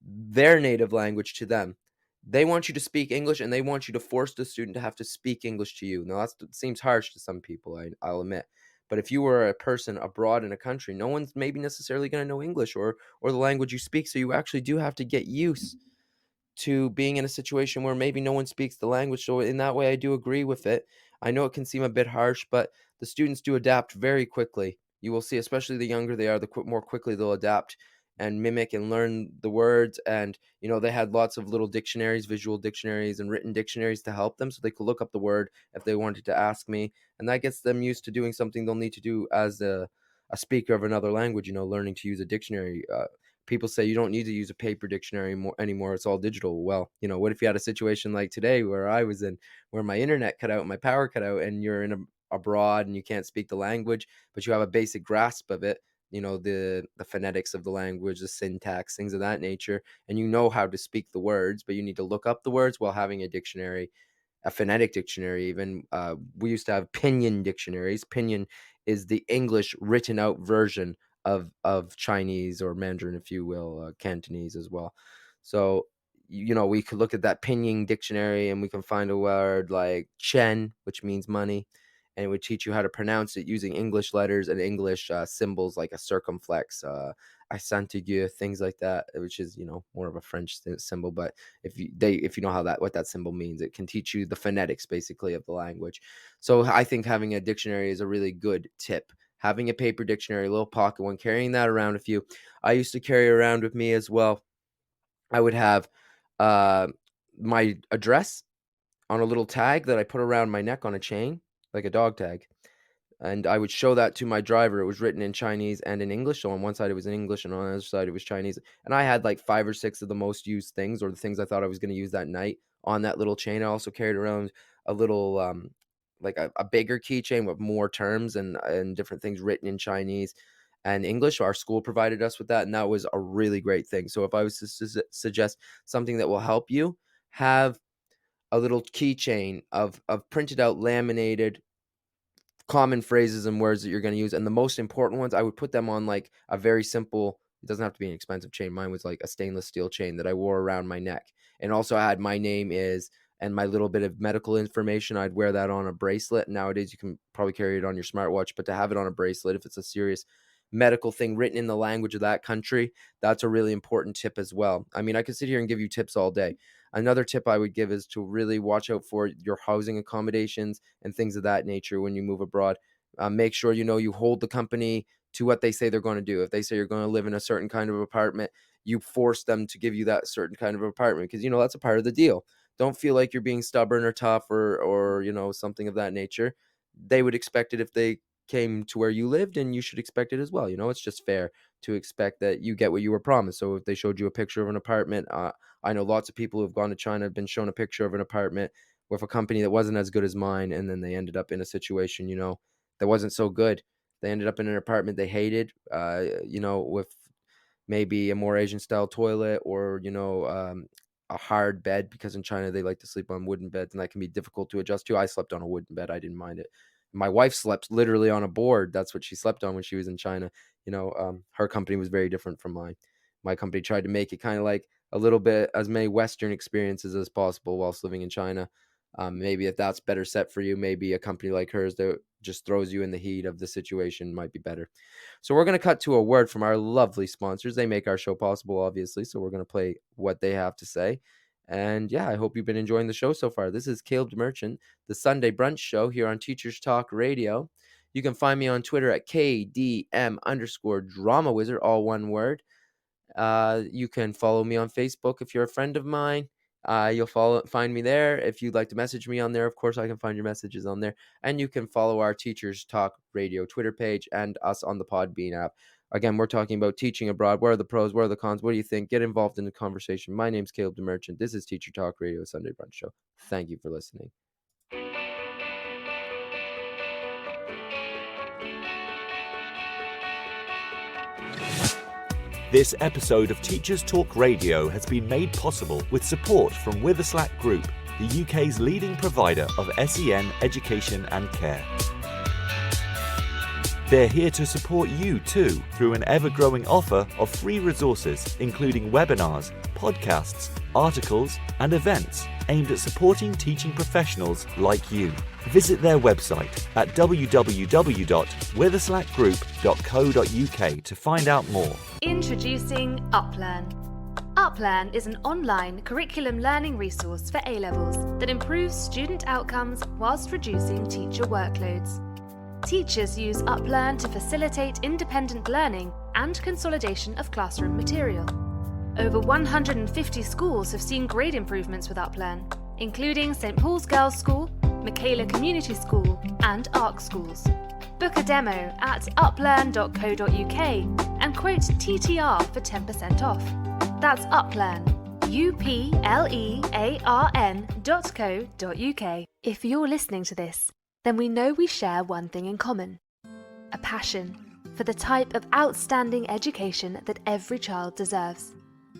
their native language to them. They want you to speak English, and they want you to force the student to have to speak English to you. Now, that seems harsh to some people, I'll admit. But if you were a person abroad in a country, no one's maybe necessarily going to know English or the language you speak. So you actually do have to get used to being in a situation where maybe no one speaks the language. So in that way, I do agree with it. I know it can seem a bit harsh, but the students do adapt very quickly. You will see, especially the younger they are, the more quickly they'll adapt and mimic and learn the words. And, you know, they had lots of little dictionaries, visual dictionaries and written dictionaries to help them so they could look up the word if they wanted to ask me. And that gets them used to doing something they'll need to do as a speaker of another language, you know, learning to use a dictionary. People say you don't need to use a paper dictionary anymore. It's all digital. Well, you know, what if you had a situation like today where I was in, where my internet cut out, my power cut out, and you're abroad and you can't speak the language, but you have a basic grasp of it, you know, the phonetics of the language, the syntax, things of that nature, and you know how to speak the words, but you need to look up the words while having a dictionary, a phonetic dictionary even. We used to have pinyin dictionaries. Pinyin is the English written out version of Chinese or Mandarin, if you will, Cantonese as well. So, you know, we could look at that pinyin dictionary and we can find a word like chen, which means money, and it would teach you how to pronounce it using English letters and English symbols like a circumflex, accent aigu, things like that, which is, you know, more of a French symbol. But if you know what that symbol means, it can teach you the phonetics basically of the language. So I think having a dictionary is a really good tip. Having a paper dictionary, a little pocket one, carrying that around with you. I used to carry around with me as well. I would have uh, my address on a little tag that I put around my neck on a chain, like a dog tag. And I would show that to my driver. It was written in Chinese and in English. So on one side it was in English and on the other side it was Chinese. And I had like 5 or 6 of the most used things, or the things I thought I was going to use that night, on that little chain. I also carried around a little like a bigger keychain with more terms and different things written in Chinese and English. Our school provided us with that, and that was a really great thing. So if I was to suggest something that will help you, have a little keychain of printed out, laminated common phrases and words that you're going to use, and the most important ones, I would put them on like a very simple, it doesn't have to be an expensive chain. Mine was like a stainless steel chain that I wore around my neck, and also I had my name is and my little bit of medical information. I'd wear that on a bracelet. Nowadays you can probably carry it on your smartwatch, but to have it on a bracelet, if it's a serious medical thing written in the language of that country, that's a really important tip as well. I mean, I could sit here and give you tips all day. Another tip I would give is to really watch out for your housing accommodations and things of that nature when you move abroad. Make sure, you know, you hold the company to what they say they're going to do. If they say you're going to live in a certain kind of apartment, you force them to give you that certain kind of apartment, because, you know, that's a part of the deal. Don't feel like you're being stubborn or tough or you know, something of that nature. They would expect it if they came to where you lived, and you should expect it as well. You know, it's just fair to expect that you get what you were promised. So if they showed you a picture of an apartment, I know lots of people who have gone to China have been shown a picture of an apartment with a company that wasn't as good as mine, and then they ended up in a situation, you know, that wasn't so good. They ended up in an apartment they hated, you know, with maybe a more Asian style toilet, or, you know, a hard bed, because in China they like to sleep on wooden beds, and that can be difficult to adjust to. I slept on a wooden bed. I didn't mind it. My wife slept literally on a board. That's what she slept on when she was in China. Her company was very different from mine. My company tried to make it kind of like a little bit as many Western experiences as possible whilst living in China. Maybe if that's better set for you, maybe a company like hers that just throws you in the heat of the situation might be better. So we're going to cut to a word from our lovely sponsors. They make our show possible, obviously. So we're going to play what they have to say. And yeah, I hope you've been enjoying the show so far. This is Kalib Merchant, the Sunday Brunch Show here on Teachers Talk Radio. You can find me on Twitter at KDM_Drama Wizard, all one word. You can follow me on Facebook if you're a friend of mine. You'll find me there. If you'd like to message me on there, of course, I can find your messages on there. And you can follow our Teachers Talk Radio Twitter page and us on the Podbean app. Again, we're talking about teaching abroad. What are the pros? What are the cons? What do you think? Get involved in the conversation. My name's Kalib Merchant. This is Teacher Talk Radio Sunday Brunch Show. Thank you for listening. This episode of Teachers Talk Radio has been made possible with support from Witherslack Group, the UK's leading provider of SEN education and care. They're here to support you too through an ever-growing offer of free resources, including webinars, podcasts, articles, and events aimed at supporting teaching professionals like you. Visit their website at www.witherslackgroup.co.uk to find out more. Introducing UpLearn. UpLearn is an online curriculum learning resource for A-levels that improves student outcomes whilst reducing teacher workloads. Teachers use UpLearn to facilitate independent learning and consolidation of classroom material. Over 150 schools have seen grade improvements with UpLearn, including St Paul's Girls' School, Michaela Community School, and ARC schools. Book a demo at uplearn.co.uk and quote TTR for 10% off. That's UpLearn, uplearn.co.uk. If you're listening to this, then we know we share one thing in common: a passion for the type of outstanding education that every child deserves.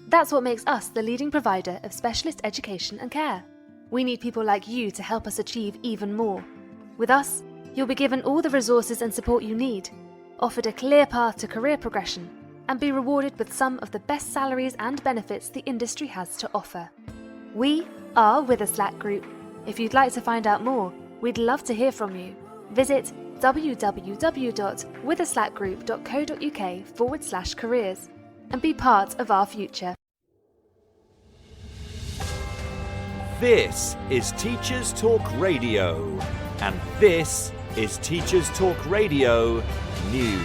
That's what makes us the leading provider of specialist education and care. We need people like you to help us achieve even more. With us, you'll be given all the resources and support you need, offered a clear path to career progression, and be rewarded with some of the best salaries and benefits the industry has to offer. We are Witherslack Group. If you'd like to find out more, we'd love to hear from you. Visit www.witherslackgroup.co.uk/careers and be part of our future. This is Teachers Talk Radio, and this is Teachers Talk Radio News.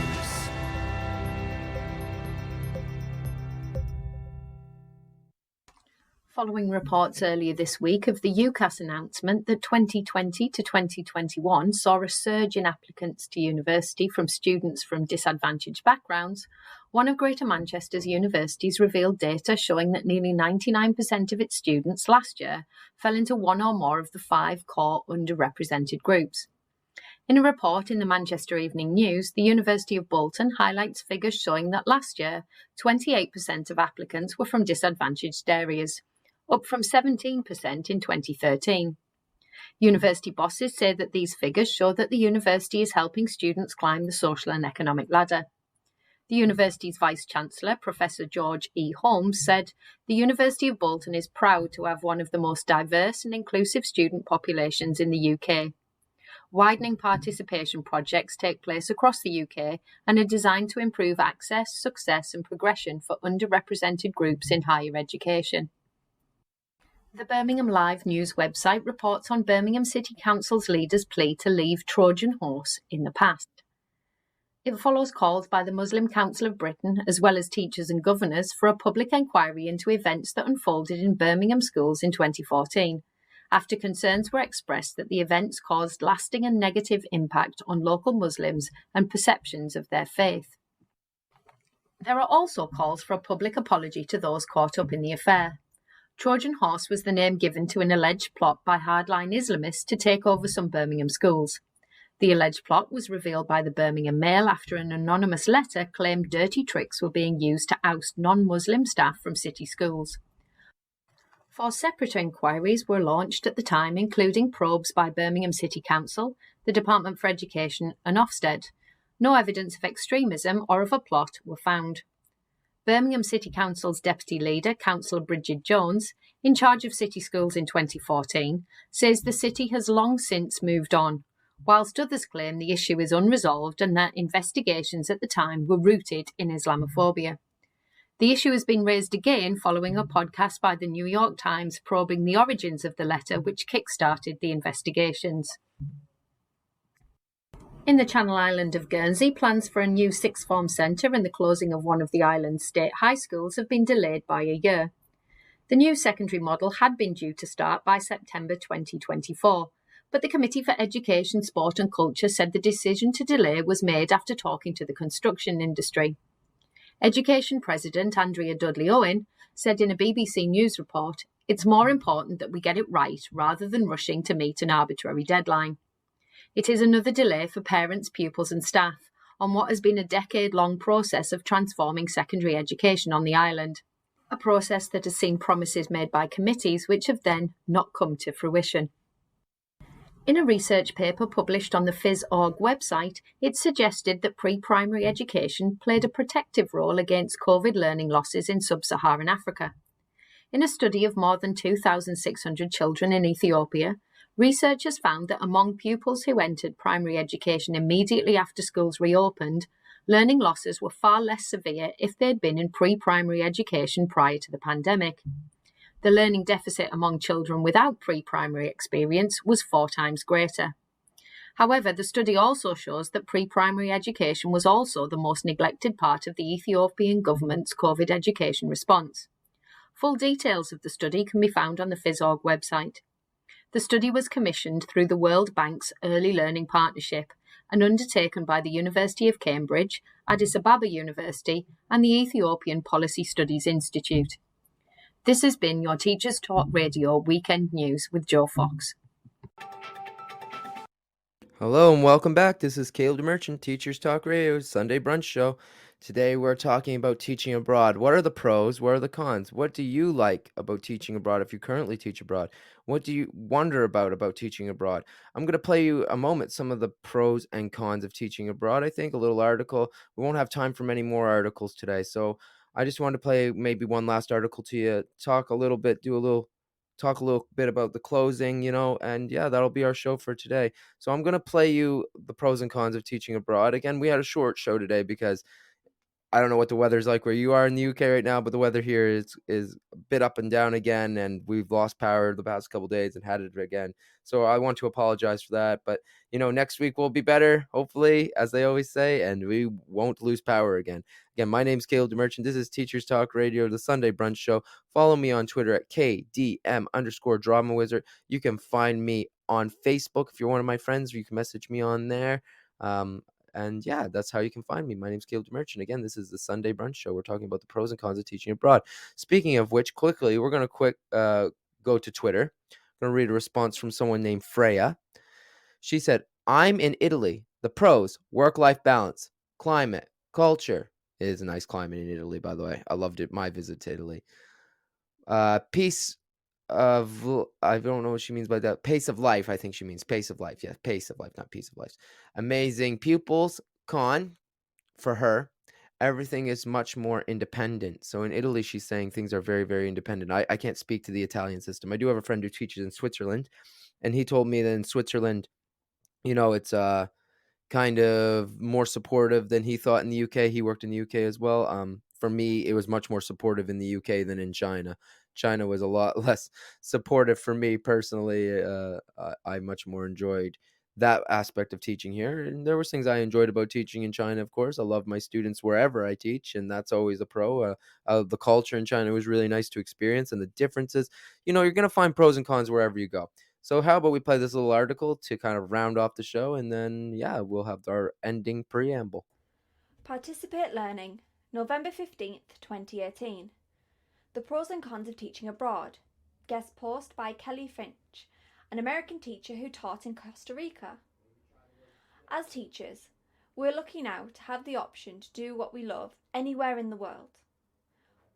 Following reports earlier this week of the UCAS announcement that 2020 to 2021 saw a surge in applicants to university from students from disadvantaged backgrounds, one of Greater Manchester's universities revealed data showing that nearly 99% of its students last year fell into one or more of the 5 core underrepresented groups. In a report in the Manchester Evening News, the University of Bolton highlights figures showing that last year, 28% of applicants were from disadvantaged areas, up from 17% in 2013. University bosses say that these figures show that the university is helping students climb the social and economic ladder. The university's Vice-Chancellor, Professor George E. Holmes, said, "The University of Bolton is proud to have one of the most diverse and inclusive student populations in the UK. Widening participation projects take place across the UK and are designed to improve access, success and progression for underrepresented groups in higher education." The Birmingham Live news website reports on Birmingham City Council's leaders' plea to leave Trojan horse in the past. It follows calls by the Muslim Council of Britain, as well as teachers and governors, for a public inquiry into events that unfolded in Birmingham schools in 2014, after concerns were expressed that the events caused lasting and negative impact on local Muslims and perceptions of their faith. There are also calls for a public apology to those caught up in the affair. Trojan horse was the name given to an alleged plot by hardline Islamists to take over some Birmingham schools. The alleged plot was revealed by the Birmingham Mail after an anonymous letter claimed dirty tricks were being used to oust non-Muslim staff from city schools. 4 separate inquiries were launched at the time, including probes by Birmingham City Council, the Department for Education and Ofsted. No evidence of extremism or of a plot were found. Birmingham City Council's Deputy Leader, Councillor Bridget Jones, in charge of city schools in 2014, says the city has long since moved on, whilst others claim the issue is unresolved and that investigations at the time were rooted in Islamophobia. The issue has been raised again following a podcast by the New York Times probing the origins of the letter which kick-started the investigations. In the Channel Island of Guernsey, plans for a new sixth form centre and the closing of one of the island's state high schools have been delayed by a year. The new secondary model had been due to start by September 2024, but the Committee for Education, Sport and Culture said the decision to delay was made after talking to the construction industry. Education President Andrea Dudley-Owen said in a BBC News report, "It's more important that we get it right rather than rushing to meet an arbitrary deadline. It is another delay for parents, pupils and staff on what has been a decade-long process of transforming secondary education on the island, a process that has seen promises made by committees which have then not come to fruition." In a research paper published on the Phys.org website, it suggested that pre-primary education played a protective role against COVID learning losses in sub-Saharan Africa. In a study of more than 2,600 children in Ethiopia, researchers found that among pupils who entered primary education immediately after schools reopened, learning losses were far less severe if they'd been in pre-primary education prior to the pandemic. The learning deficit among children without pre-primary experience was 4 times greater. However, the study also shows that pre-primary education was also the most neglected part of the Ethiopian government's COVID education response. Full details of the study can be found on the Phys.org website. The study was commissioned through the World Bank's Early Learning Partnership and undertaken by the University of Cambridge, Addis Ababa University and the Ethiopian Policy Studies Institute. This has been your Teachers Talk Radio Weekend News with Joe Fox. Hello and welcome back. This is Kalib Merchant, Teachers Talk Radio's Sunday Brunch Show. Today we're talking about teaching abroad. What are the pros? What are the cons? What do you like about teaching abroad if you currently teach abroad? What do you wonder about teaching abroad? I'm going to play you a moment some of the pros and cons of teaching abroad. I think a little article. We won't have time for many more articles today, so I just wanted to play maybe one last article to you, talk a little bit about the closing, and yeah, that'll be our show for today. So I'm going to play you the pros and cons of teaching abroad. Again, we had a short show today because I don't know what the weather's like where you are in the UK right now, but the weather here is a bit up and down again, and we've lost power the past couple of days and had it again. So I want to apologize for that, but next week will be better, hopefully, as they always say, and we won't lose power again. Again, my name's Kalib Merchant. This is Teachers Talk Radio, the Sunday Brunch Show. Follow me on Twitter at KDM_Drama Wizard. You can find me on Facebook if you're one of my friends, or you can message me on there. And yeah, that's how you can find me. My name's Kalib Merchant. Again, this is the Sunday Brunch Show. We're talking about the pros and cons of teaching abroad. Speaking of which, quickly, we're going to go to Twitter. I'm going to read a response from someone named Freya. She said, "I'm in Italy. The pros, work-life balance, climate, culture." It is a nice climate in Italy, by the way. I loved it. My visit to Italy. Peace of, I don't know what she means by that. Pace of life, I think she means pace of life. Yeah, pace of life, not piece of life. Amazing pupils. Con, for her, everything is much more independent. So in Italy, she's saying things are very, very independent. I can't speak to the Italian system. I do have a friend who teaches in Switzerland, and he told me that in Switzerland, it's kind of more supportive than he thought in the UK. He worked in the UK as well. For me, it was much more supportive in the UK than in China. China was a lot less supportive for me personally. I much more enjoyed that aspect of teaching here. And there was things I enjoyed about teaching in China, of course. I love my students wherever I teach, and that's always a pro. The culture in China was really nice to experience, and the differences. You're going to find pros and cons wherever you go. So how about we play this little article to kind of round off the show, and then, yeah, we'll have our ending preamble. Participate Learning, November 15th, 2018. The Pros and Cons of Teaching Abroad. Guest post by Kelly Finch, an American teacher who taught in Costa Rica. As teachers, we're lucky now to have the option to do what we love anywhere in the world.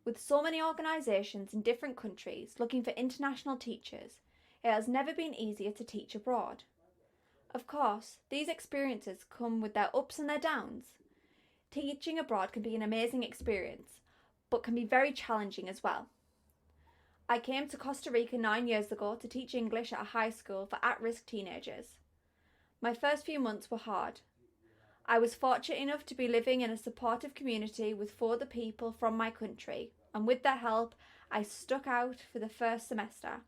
With so many organisations in different countries looking for international teachers, it has never been easier to teach abroad. Of course, these experiences come with their ups and their downs. Teaching abroad can be an amazing experience, but can be very challenging as well. I came to Costa Rica 9 years ago to teach English at a high school for at-risk teenagers. My first few months were hard. I was fortunate enough to be living in a supportive community with 4 other people from my country, and with their help, I stuck out for the first semester.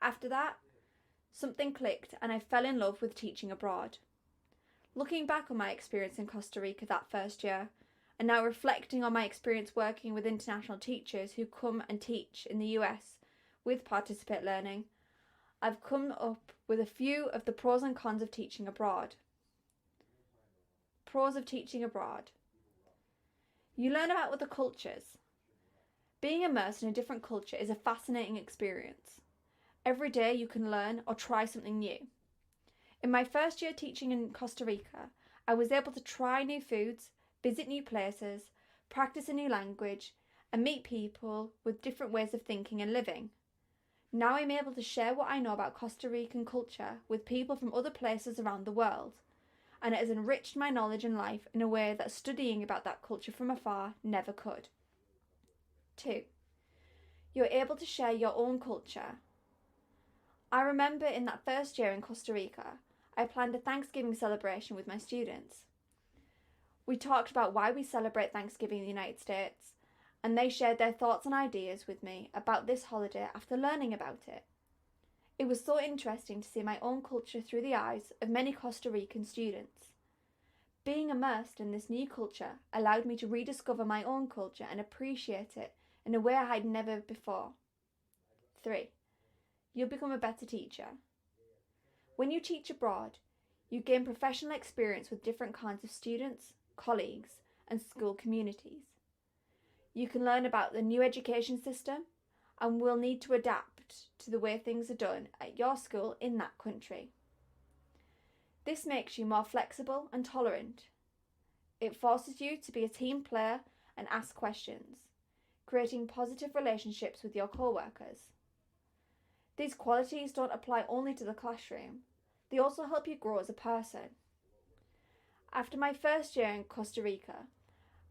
After that, something clicked and I fell in love with teaching abroad. Looking back on my experience in Costa Rica that first year, and now reflecting on my experience working with international teachers who come and teach in the US with Participate Learning, I've come up with a few of the pros and cons of teaching abroad. Pros of teaching abroad. You learn about other cultures. Being immersed in a different culture is a fascinating experience. Every day you can learn or try something new. In my first year teaching in Costa Rica, I was able to try new foods, visit new places, practice a new language, and meet people with different ways of thinking and living. Now I'm able to share what I know about Costa Rican culture with people from other places around the world, and it has enriched my knowledge in life in a way that studying about that culture from afar never could. 2. You're able to share your own culture. I remember in that first year in Costa Rica, I planned a Thanksgiving celebration with my students. We talked about why we celebrate Thanksgiving in the United States, and they shared their thoughts and ideas with me about this holiday after learning about it. It was so interesting to see my own culture through the eyes of many Costa Rican students. Being immersed in this new culture allowed me to rediscover my own culture and appreciate it in a way I had never before. 3. You'll become a better teacher. When you teach abroad, you gain professional experience with different kinds of students, colleagues, and school communities. You can learn about the new education system and will need to adapt to the way things are done at your school in that country. This makes you more flexible and tolerant. It forces you to be a team player and ask questions, creating positive relationships with your co-workers. These qualities don't apply only to the classroom, they also help you grow as a person. After my first year in Costa Rica,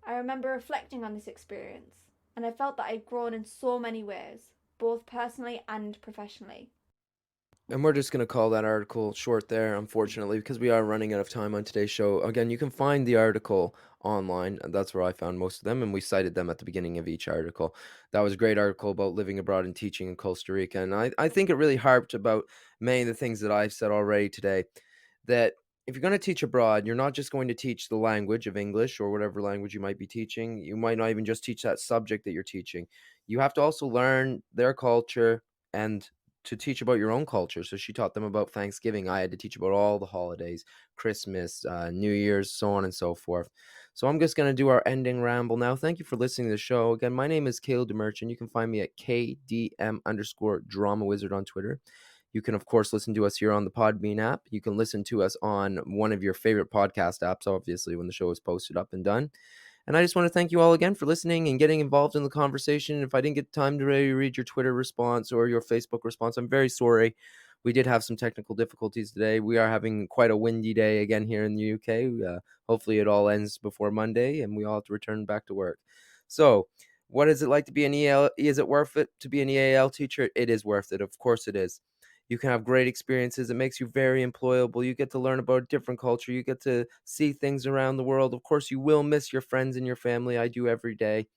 I remember reflecting on this experience, and I felt that I'd grown in so many ways, both personally and professionally. And we're just going to call that article short there, unfortunately, because we are running out of time on today's show. Again, you can find the article online. That's where I found most of them, and we cited them at the beginning of each article. That was a great article about living abroad and teaching in Costa Rica. And I think it really harped about many of the things that I've said already today, that if you're going to teach abroad, you're not just going to teach the language of English or whatever language you might be teaching. You might not even just teach that subject that you're teaching. You have to also learn their culture and to teach about your own culture. So she taught them about Thanksgiving. I had to teach about all the holidays, Christmas, New Year's, so on and so forth. So I'm just going to do our ending ramble now. Thank you for listening to the show. Again, my name is Kalib Demerchant. You can find me at KDM_Drama Wizard on Twitter. You can, of course, listen to us here on the Podbean app. You can listen to us on one of your favorite podcast apps, obviously, when the show is posted up and done. And I just want to thank you all again for listening and getting involved in the conversation. If I didn't get time to really read your Twitter response or your Facebook response, I'm very sorry. We did have some technical difficulties today. We are having quite a windy day again here in the UK. Hopefully it all ends before Monday and we all have to return back to work. So what is it like to be an EL? Is it worth it to be an EAL teacher? It is worth it. Of course it is. You can have great experiences. It makes you very employable. You get to learn about a different culture. You get to see things around the world. Of course, you will miss your friends and your family. I do every day.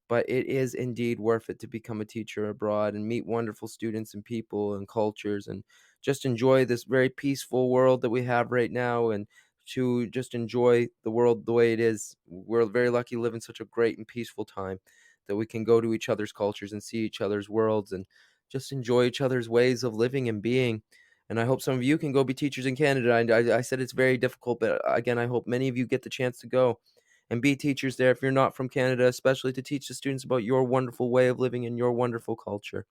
But it is indeed worth it to become a teacher abroad and meet wonderful students and people and cultures and just enjoy this very peaceful world that we have right now and to just enjoy the world the way it is. We're very lucky to live in such a great and peaceful time that we can go to each other's cultures and see each other's worlds and just enjoy each other's ways of living and being. And I hope some of you can go be teachers in Canada. I said it's very difficult, but again, I hope many of you get the chance to go and be teachers there if you're not from Canada, especially to teach the students about your wonderful way of living and your wonderful culture.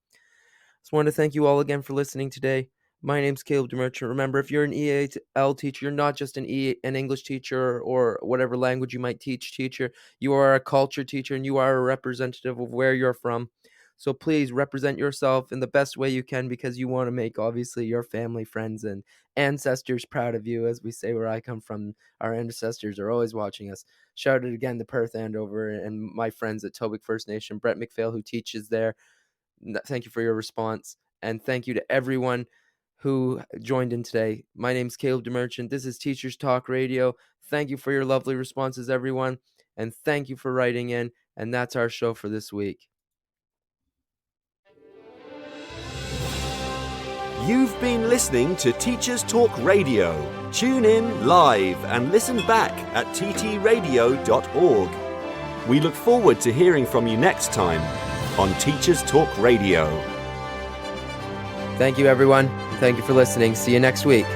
Just want to thank you all again for listening today. My name's Kalib Demerchant. Remember, if you're an EAL teacher, you're not just an English teacher or whatever language you might teach teacher. You are a culture teacher, and you are a representative of where you're from. So please represent yourself in the best way you can, because you want to make, obviously, your family, friends, and ancestors proud of you. As we say where I come from, our ancestors are always watching us. Shout out again to Perth Andover and my friends at Tobic First Nation, Brett McPhail, who teaches there. Thank you for your response. And thank you to everyone who joined in today. My name's Kalib Demerchant. This is Teachers Talk Radio. Thank you for your lovely responses, everyone. And thank you for writing in. And that's our show for this week. You've been listening to Teachers Talk Radio. Tune in live and listen back at ttradio.org. We look forward to hearing from you next time on Teachers Talk Radio. Thank you, everyone. Thank you for listening. See you next week.